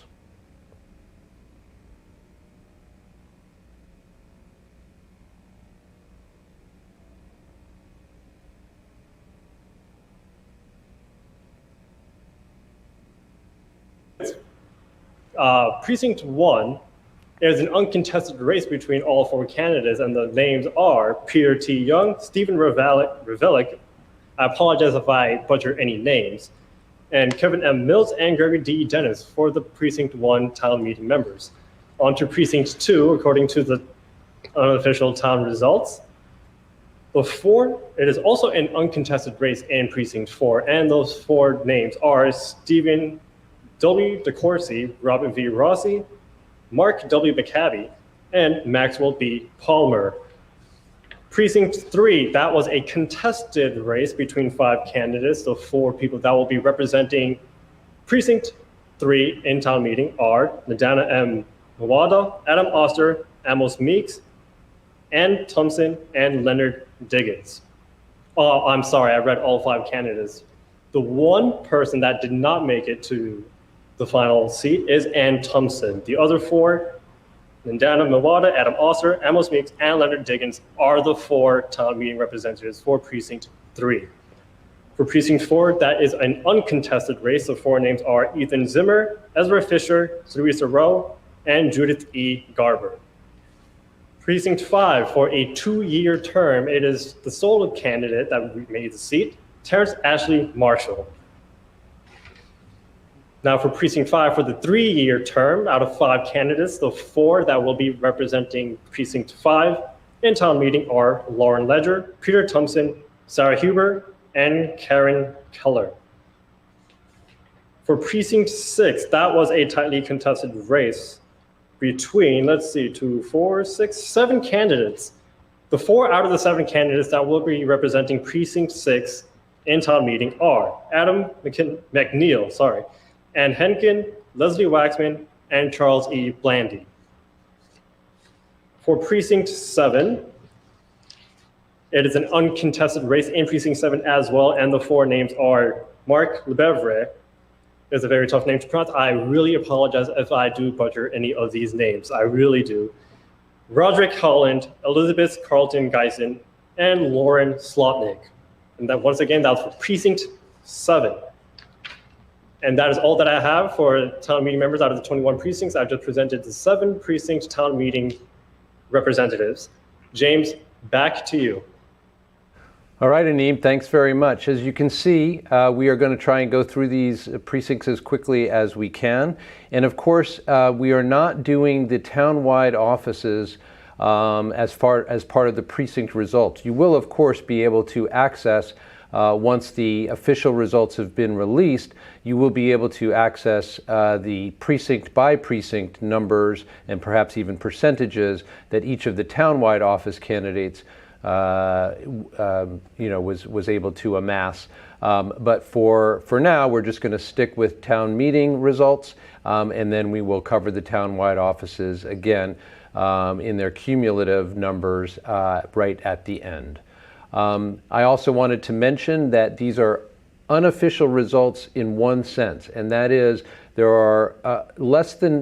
Precinct 1 is an uncontested race between all 4 candidates, and the names are Peter T. Young, Stephen Revelick, I apologize if I butcher any names, and Kevin M. Mills and Gregory D. Dennis for the Precinct 1 town meeting members. On to Precinct 2, according to the unofficial town results. It is also an uncontested race in Precinct 4, and those 4 names are Stephen W. DeCourcy, Robin V. Rossi, Mark W. McCabe, and Maxwell B. Palmer. Precinct 3, that was a contested race between 5 candidates. The 4 people that will be representing Precinct 3 in town meeting are Nadana M. Mawada, Adam Oster, Amos Meeks, Ann Thompson, and Leonard Diggins. Oh, I'm sorry, I read all 5 candidates. The one person that did not make it to the final seat is Ann Thompson. The other 4, Nadana Mawada, Adam Oster, Amos Meeks, and Leonard Diggins, are the 4 town meeting representatives for Precinct 3. For Precinct 4, that is an uncontested race. The 4 names are Ethan Zimmer, Ezra Fisher, Teresa Rowe, and Judith E. Garber. Precinct 5, for a 2-year term, it is the solo candidate that made the seat, Terrence Ashley Marshall. Now for Precinct 5, for the 3-year term, out of 5 candidates, the 4 that will be representing Precinct 5 in town meeting are Lauren Ledger, Peter Thompson, Sarah Huber, and Karen Keller. For Precinct 6, that was a tightly contested race between, 7 candidates. The 4 out of the 7 candidates that will be representing Precinct 6 in town meeting are Adam McNeil, Ann Henkin, Leslie Waxman, and Charles E. Blandy. For Precinct 7, it is an uncontested race in Precinct 7 as well, and the 4 names are Mark Lebevre. It's a very tough name to pronounce. I really apologize if I do butcher any of these names. I really do. Roderick Holland, Elizabeth Carlton Geisen, and Lauren Slotnick. And that, once again, that was for Precinct 7. And that is all that I have for town meeting members out of the 21 precincts. I've just presented the 7 precinct town meeting representatives. James, back to you. All right, Anim, thanks very much. As you can see, we are going to try and go through these precincts as quickly as we can. And of course, we are not doing the town-wide offices as part of the precinct results. You will, of course, be able to access, once the official results have been released, you will be able to access the precinct by precinct numbers and perhaps even percentages that each of the town-wide office candidates was able to amass. But for now, we're just going to stick with town meeting results, and then we will cover the town-wide offices again in their cumulative numbers right at the end. I also wanted to mention that these are unofficial results in one sense, and that is there are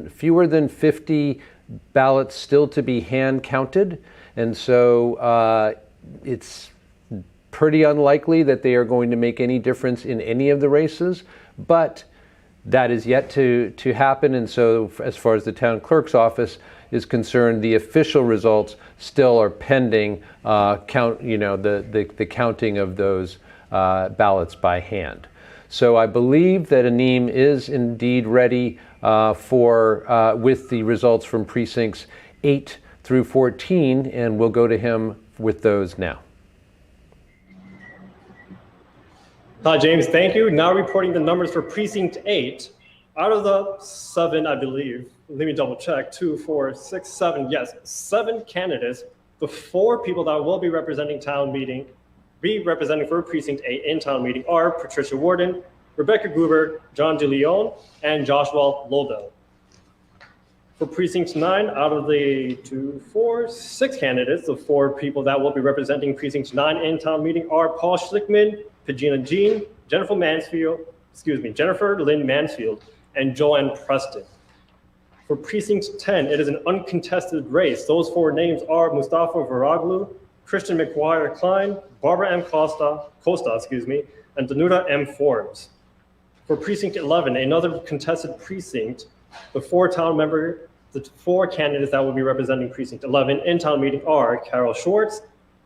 fewer than 50 ballots still to be hand counted, and so it's pretty unlikely that they are going to make any difference in any of the races, but that is yet to happen. And so as far as the town clerk's office is concerned, the official results still are pending the counting of those ballots by hand. So I believe that Anim is indeed ready with the results from precincts 8 through 14, and we'll go to him with those now. Hi, James, thank you. Now reporting the numbers for precinct 8. Out of the 7, I believe, let me double check, 2, 4, 6, 7, yes, 7 candidates, the 4 people that will be representing for precinct 8 in town meeting are Patricia Warden, Rebecca Gruber, John DeLeon, and Joshua Lobel. For precinct 9, out of the 6 candidates, the 4 people that will be representing precinct 9 in town meeting are Paul Schlickman, Pagina Jean, Jennifer Lynn Mansfield, and Joanne Preston. For precinct 10, it is an uncontested race. Those 4 names are Mustafa Varaglu, Christian McGuire Klein, Barbara M. Costa, and Danuta M. Forbes. For precinct 11, another contested precinct, the 4 candidates that will be representing precinct 11 in town meeting are Carol Schwartz,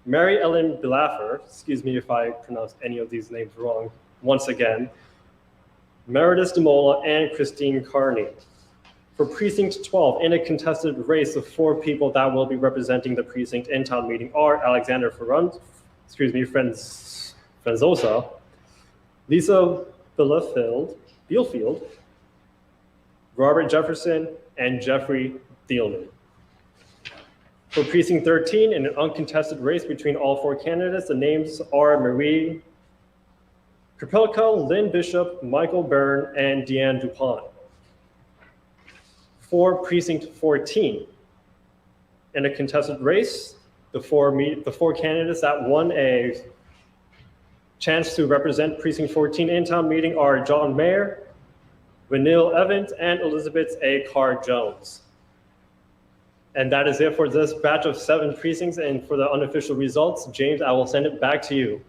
Mary Ellen Bilaffer, excuse me if I pronounced any of these names wrong once again, Meredith DeMola, and Christine Carney. For precinct 12, in a contested race, the 4 people that will be representing the precinct in town meeting are Alexander Franzosa, Lisa Bielfield, Robert Jefferson, and Jeffrey Thielman. For precinct 13, in an uncontested race between all 4 candidates, the names are Marie Kripelka, Lynn Bishop, Michael Byrne, and Deanne DuPont. For precinct 14, in a contested race, the four candidates that won a chance to represent precinct 14 in town meeting are John Mayer, Vanille Evans, and Elizabeth A. Carr-Jones. And that is it for this batch of 7 precincts. And for the unofficial results, James, I will send it back to you.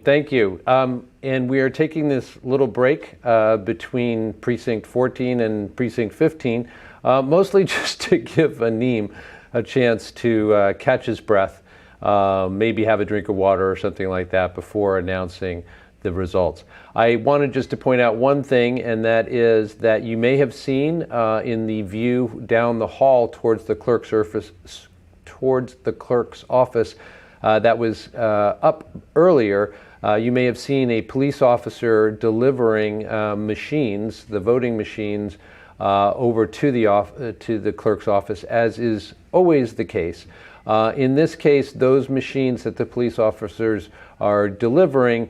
Thank you. And we are taking this little break between precinct 14 and precinct 15, mostly just to give Anim a chance to catch his breath, maybe have a drink of water or something like that before announcing the results. I wanted just to point out one thing, and that is that you may have seen in the view down the hall towards the clerk's office that was up earlier. You may have seen a police officer delivering machines, the voting machines, over to the clerk's office, as is always the case. In this case, those machines that the police officers are delivering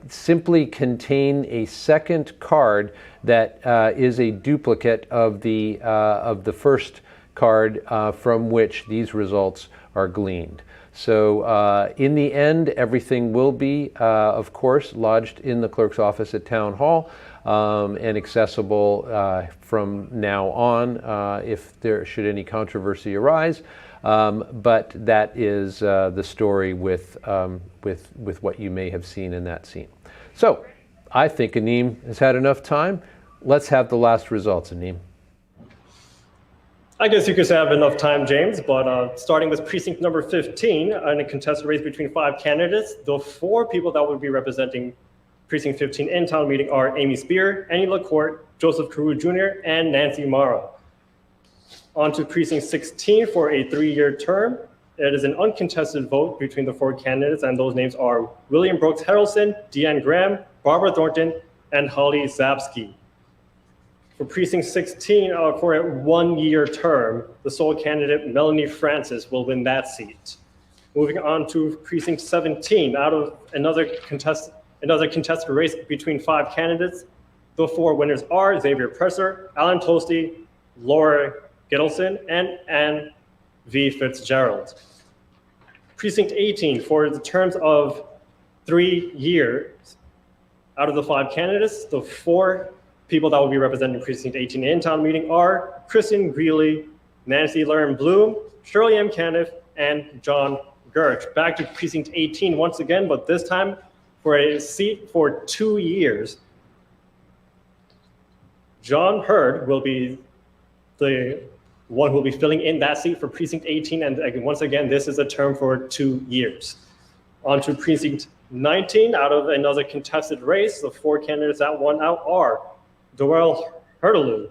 simply contain a second card that is a duplicate of the first card from which these results are gleaned. So in the end, everything will be, of course, lodged in the clerk's office at Town Hall and accessible from now on if there should any controversy arise. But that is the story with what you may have seen in that scene. So I think Anim has had enough time. Let's have the last results, Anim. I guess you could say I have enough time, James, but starting with precinct number 15, in a contested race between 5 candidates, the 4 people that will be representing precinct 15 in town meeting are Amy Spear, Annie LaCourte, Joseph Carew Jr., and Nancy Mara. On to precinct 16 for a 3-year term. It is an uncontested vote between the 4 candidates, and those names are William Brooks Harrelson, Deanne Graham, Barbara Thornton, and Holly Zabsky. For precinct 16, for a 1-year term, the sole candidate, Melanie Francis, will win that seat. Moving on to precinct 17, out of another contested race between 5 candidates, the 4 winners are Xavier Presser, Alan Toasty, Laura Gittleson, and Anne V. Fitzgerald. Precinct 18, for the terms of 3 years, out of the 5 candidates, the 4 people that will be representing Precinct 18 in town meeting are Kristen Greeley, Nancy Lauren Bloom, Shirley M. Caniff, and John Gertz. Back to Precinct 18 once again, but this time for a seat for 2 years. John Hurd will be the one who will be filling in that seat for Precinct 18, and once again, this is a term for 2 years. On to Precinct 19, out of another contested race, the 4 candidates that won out are Dorel Hurteloo,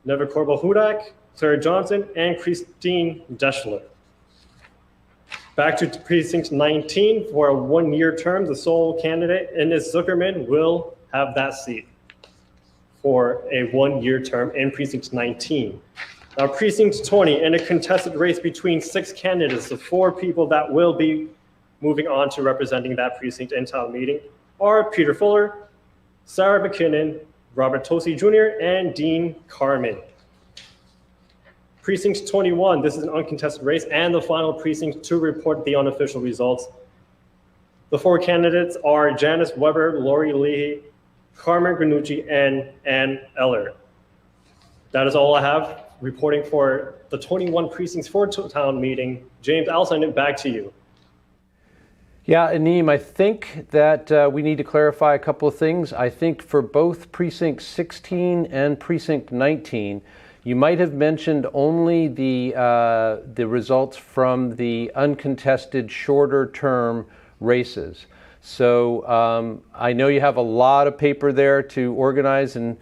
Neva Corbel-Hudak, Sarah Johnson, and Christine Deschler. Back to Precinct 19, for a 1-year term, the sole candidate, Ines Zuckerman, will have that seat for a 1-year term in Precinct 19. Now, Precinct 20, in a contested race between 6 candidates, the 4 people that will be moving on to representing that precinct in town meeting are Peter Fuller, Sarah McKinnon, Robert Tosi Jr., and Dean Carmen. Precinct 21, this is an uncontested race and the final precinct to report the unofficial results. The 4 candidates are Janice Weber, Lori Leahy, Carmen Granucci, and Ann Eller. That is all I have reporting for the 21 precincts for town meeting. James, I'll send it back to you. Yeah, Aneem, I think that we need to clarify a couple of things. I think for both Precinct 16 and Precinct 19, you might have mentioned only the results from the uncontested shorter term races. So I know you have a lot of paper there to organize and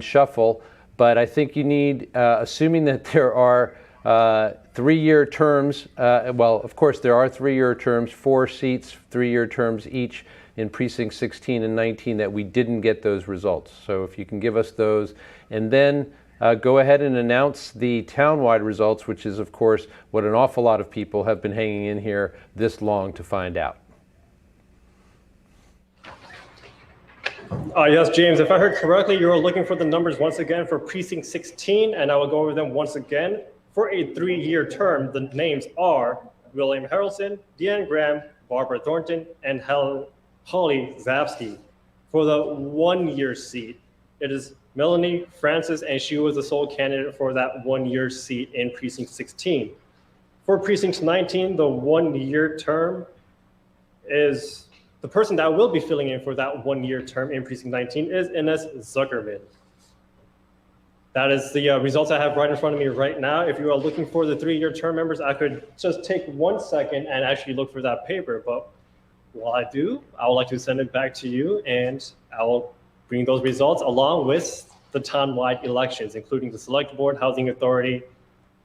shuffle, but I think you need, assuming that there are 3-year terms, well, of course there are 3-year terms, 4 seats, 3-year terms each in Precinct 16 and 19, that we didn't get those results. So if you can give us those, and then go ahead and announce the townwide results, which is, of course, what an awful lot of people have been hanging in here this long to find out. Yes, James, if I heard correctly, you're looking for the numbers once again for Precinct 16, and I will go over them once again. For a 3-year term, the names are William Harrelson, Deanne Graham, Barbara Thornton, and Holly Zapsky. For the 1-year seat, it is Melanie Francis, and she was the sole candidate for that 1-year seat in Precinct 16. For Precinct 19, the 1-year term is the person that will be filling in for that 1-year term in Precinct 19 is Ines Zuckerman. That is the results I have right in front of me right now. If you are looking for the 3-year term members, I could just take 1 second and actually look for that paper. But while I do, I would like to send it back to you, and I will bring those results along with the town-wide elections, including the Select Board, Housing Authority,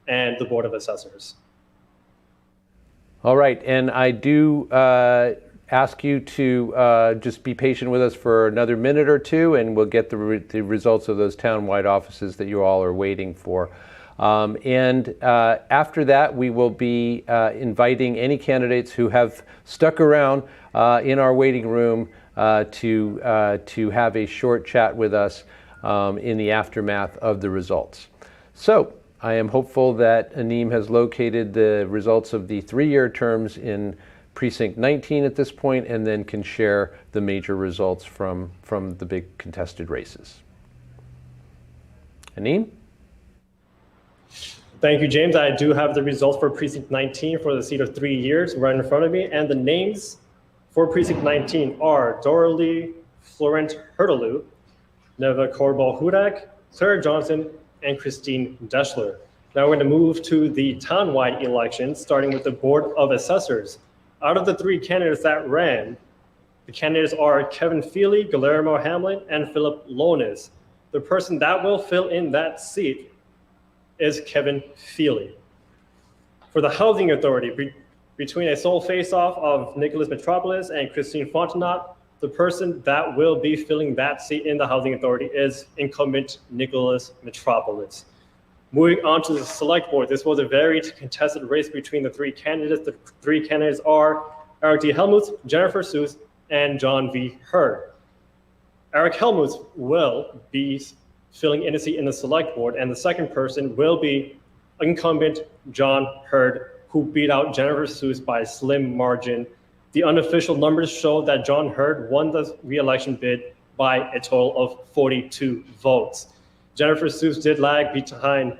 and the Board of Assessors. All right, and I do ask you to just be patient with us for another minute or two, and we'll get the results of those town-wide offices that you all are waiting for. And after that, we will be inviting any candidates who have stuck around in our waiting room to have a short chat with us in the aftermath of the results. So I am hopeful that Aneem has located the results of the 3-year terms in Precinct 19 at this point, and then can share the major results from the big contested races. Aneem? Thank you, James. I do have the results for Precinct 19 for the seat of 3 years right in front of me, and the names for Precinct 19 are Doralee Florent Hurteloo, Neva Corbel-Hudak, Sarah Johnson, and Christine Deschler. Now we're going to move to the townwide elections, starting with the Board of Assessors. Out of the 3 candidates that ran, the candidates are Kevin Feely, Guillermo Hamlin, and Philip Lonis. The person that will fill in that seat is Kevin Feely. For the Housing Authority, between a sole face-off of Nicholas Metropolis and Christine Fontenot, the person that will be filling that seat in the Housing Authority is incumbent Nicholas Metropolis. Moving on to the Select Board, this was a very contested race between the 3 candidates. The 3 candidates are Eric D. Helmuth, Jennifer Seuss, and John V. Hurd. Eric Helmuth will be filling in a seat in the Select Board, and the second person will be incumbent John Hurd, who beat out Jennifer Seuss by a slim margin. The unofficial numbers show that John Hurd won the re-election bid by a total of 42 votes. Jennifer Seuss did lag behind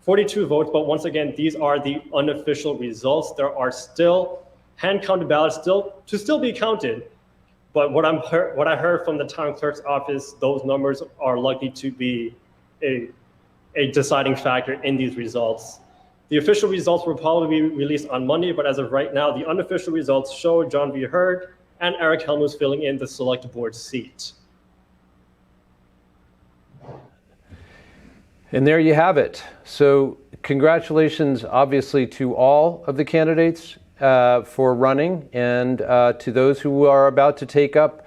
42 votes, but once again, these are the unofficial results. There are still hand-counted ballots to be counted, but what I heard from the town clerk's office, those numbers are likely to be a deciding factor in these results. The official results will probably be released on Monday, but as of right now, the unofficial results show John V. Hurd and Eric Helmuth filling in the select board seat. And there you have it. So congratulations, obviously, to all of the candidates for running, and to those who are about to take up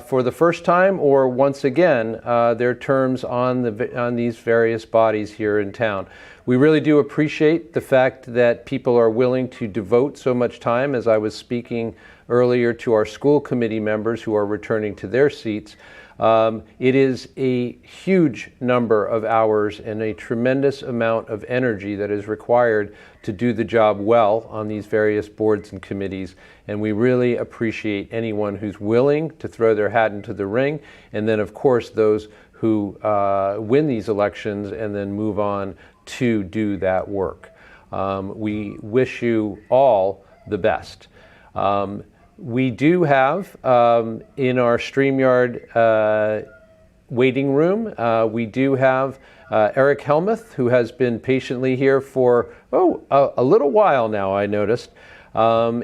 for the first time or once again their terms on these various bodies here in town. We really do appreciate the fact that people are willing to devote so much time, as I was speaking earlier to our school committee members who are returning to their seats. It is a huge number of hours and a tremendous amount of energy that is required to do the job well on these various boards and committees. And we really appreciate anyone who's willing to throw their hat into the ring. And then, of course, those who win these elections and then move on to do that work. We wish you all the best. We do have in our StreamYard waiting room, we do have Eric Helmuth, who has been patiently here for a little while now, I noticed. So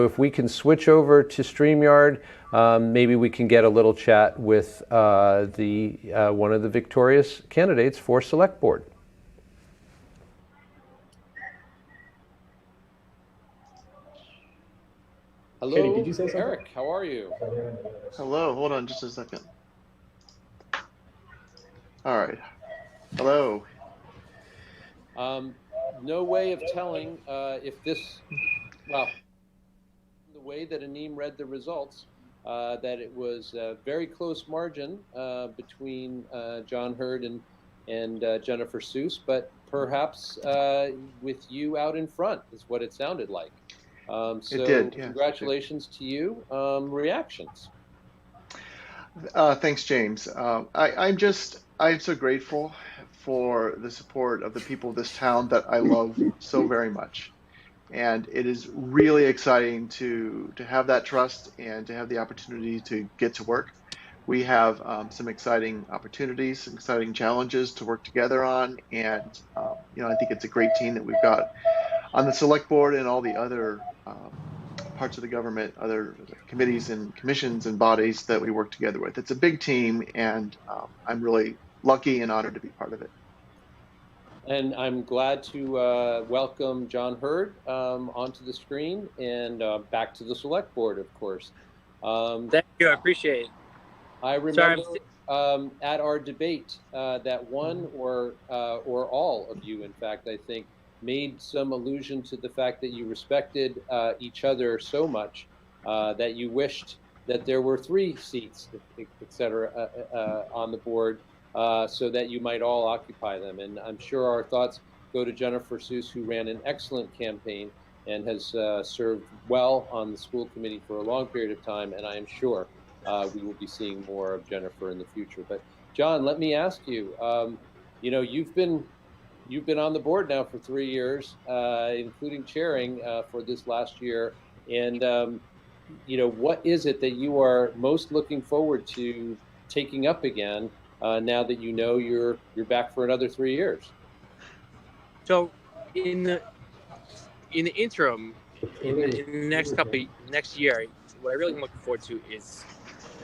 if we can switch over to StreamYard, maybe we can get a little chat with one of the victorious candidates for Select Board. Hello, Katie, did you say something? Eric, how are you? Hello, hold on just a second. All right. Hello. No way of telling if this, well, the way that Aneem read the results, that it was a very close margin between John Hurd and Jennifer Seuss, but perhaps with you out in front is what it sounded like. So it did, yes, congratulations to you. Reactions? Thanks, James. I'm so grateful for the support of the people of this town that I love so very much. And it is really exciting to have that trust and to have the opportunity to get to work. We have some exciting opportunities, some exciting challenges to work together on. And, I think it's a great team that we've got on the select board and all the other parts of the government, other committees and commissions and bodies that we work together with. It's a big team, and I'm really lucky and honored to be part of it. And I'm glad to welcome John Hurd onto the screen and back to the select board, of course. Thank you, I appreciate it. I remember at our debate that one or all of you, in fact, I think, made some allusion to the fact that you respected each other so much that you wished that there were 3 seats, et cetera, on the board, so that you might all occupy them. And I'm sure our thoughts go to Jennifer Seuss, who ran an excellent campaign and has served well on the school committee for a long period of time. And I am sure we will be seeing more of Jennifer in the future. But John, let me ask you, you've been on the board now for 3 years, including chairing for this last year. And, what is it that you are most looking forward to taking up again now that you're back for another 3 years? So in the interim, in the next year, what I really am looking forward to is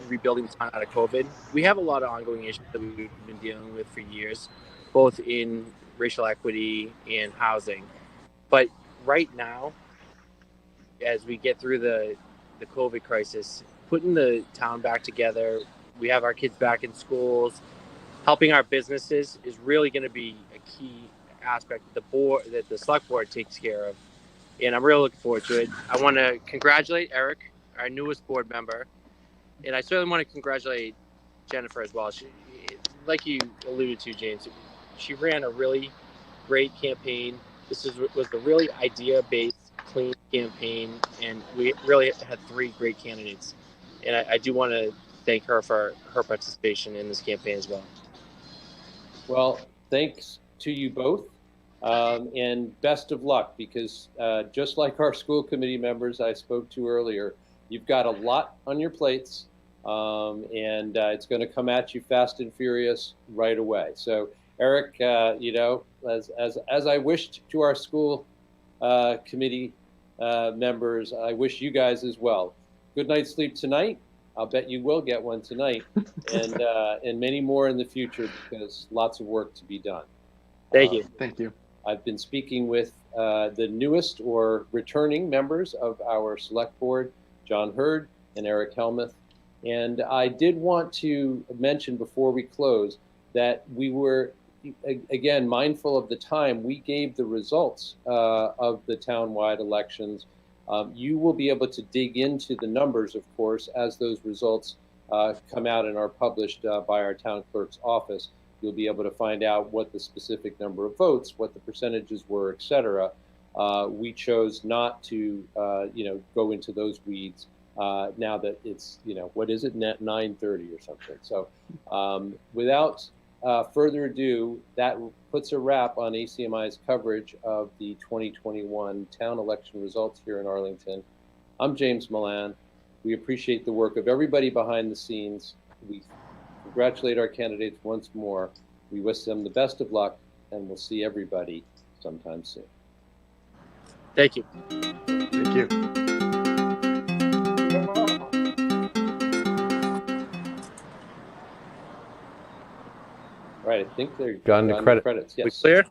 rebuilding the town out of COVID. We have a lot of ongoing issues that we've been dealing with for years, both in racial equity and housing. But right now, as we get through the COVID crisis, putting the town back together, we have our kids back in schools, helping our businesses is really going to be a key aspect that the select board takes care of. And I'm really looking forward to it. I want to congratulate Eric, our newest board member. And I certainly want to congratulate Jennifer as well. She, like you alluded to, James, she ran a really great campaign. This was a really idea-based, clean campaign, and we really had 3 great candidates. And I do want to thank her for her participation in this campaign as well. Well, thanks to you both, and best of luck, because just like our school committee members I spoke to earlier, you've got a lot on your plates, and it's going to come at you fast and furious right away. So, Eric, you know, as I wished to our school committee members, I wish you guys as well. Good night's sleep tonight. I'll bet you will get one tonight, and many more in the future, because lots of work to be done. Thank you. Thank you. I've been speaking with the newest or returning members of our select board, John Hurd and Eric Helmuth. And I did want to mention before we close that we were, again, mindful of the time. We gave the results of the townwide elections. You will be able to dig into the numbers, of course, as those results come out and are published by our town clerk's office. You'll be able to find out what the specific number of votes, what the percentages were, et cetera. We chose not to, go into those weeds now that it's, what is it, 9:30 or something. So without further ado, that puts a wrap on ACMi's coverage of the 2021 town election results here in Arlington. I'm James Milan. We appreciate the work of everybody behind the scenes. We congratulate our candidates once more. We wish them the best of luck, and we'll see everybody sometime soon. Thank you. Thank you. Right, I think they're gone to credits. Yes. We clear?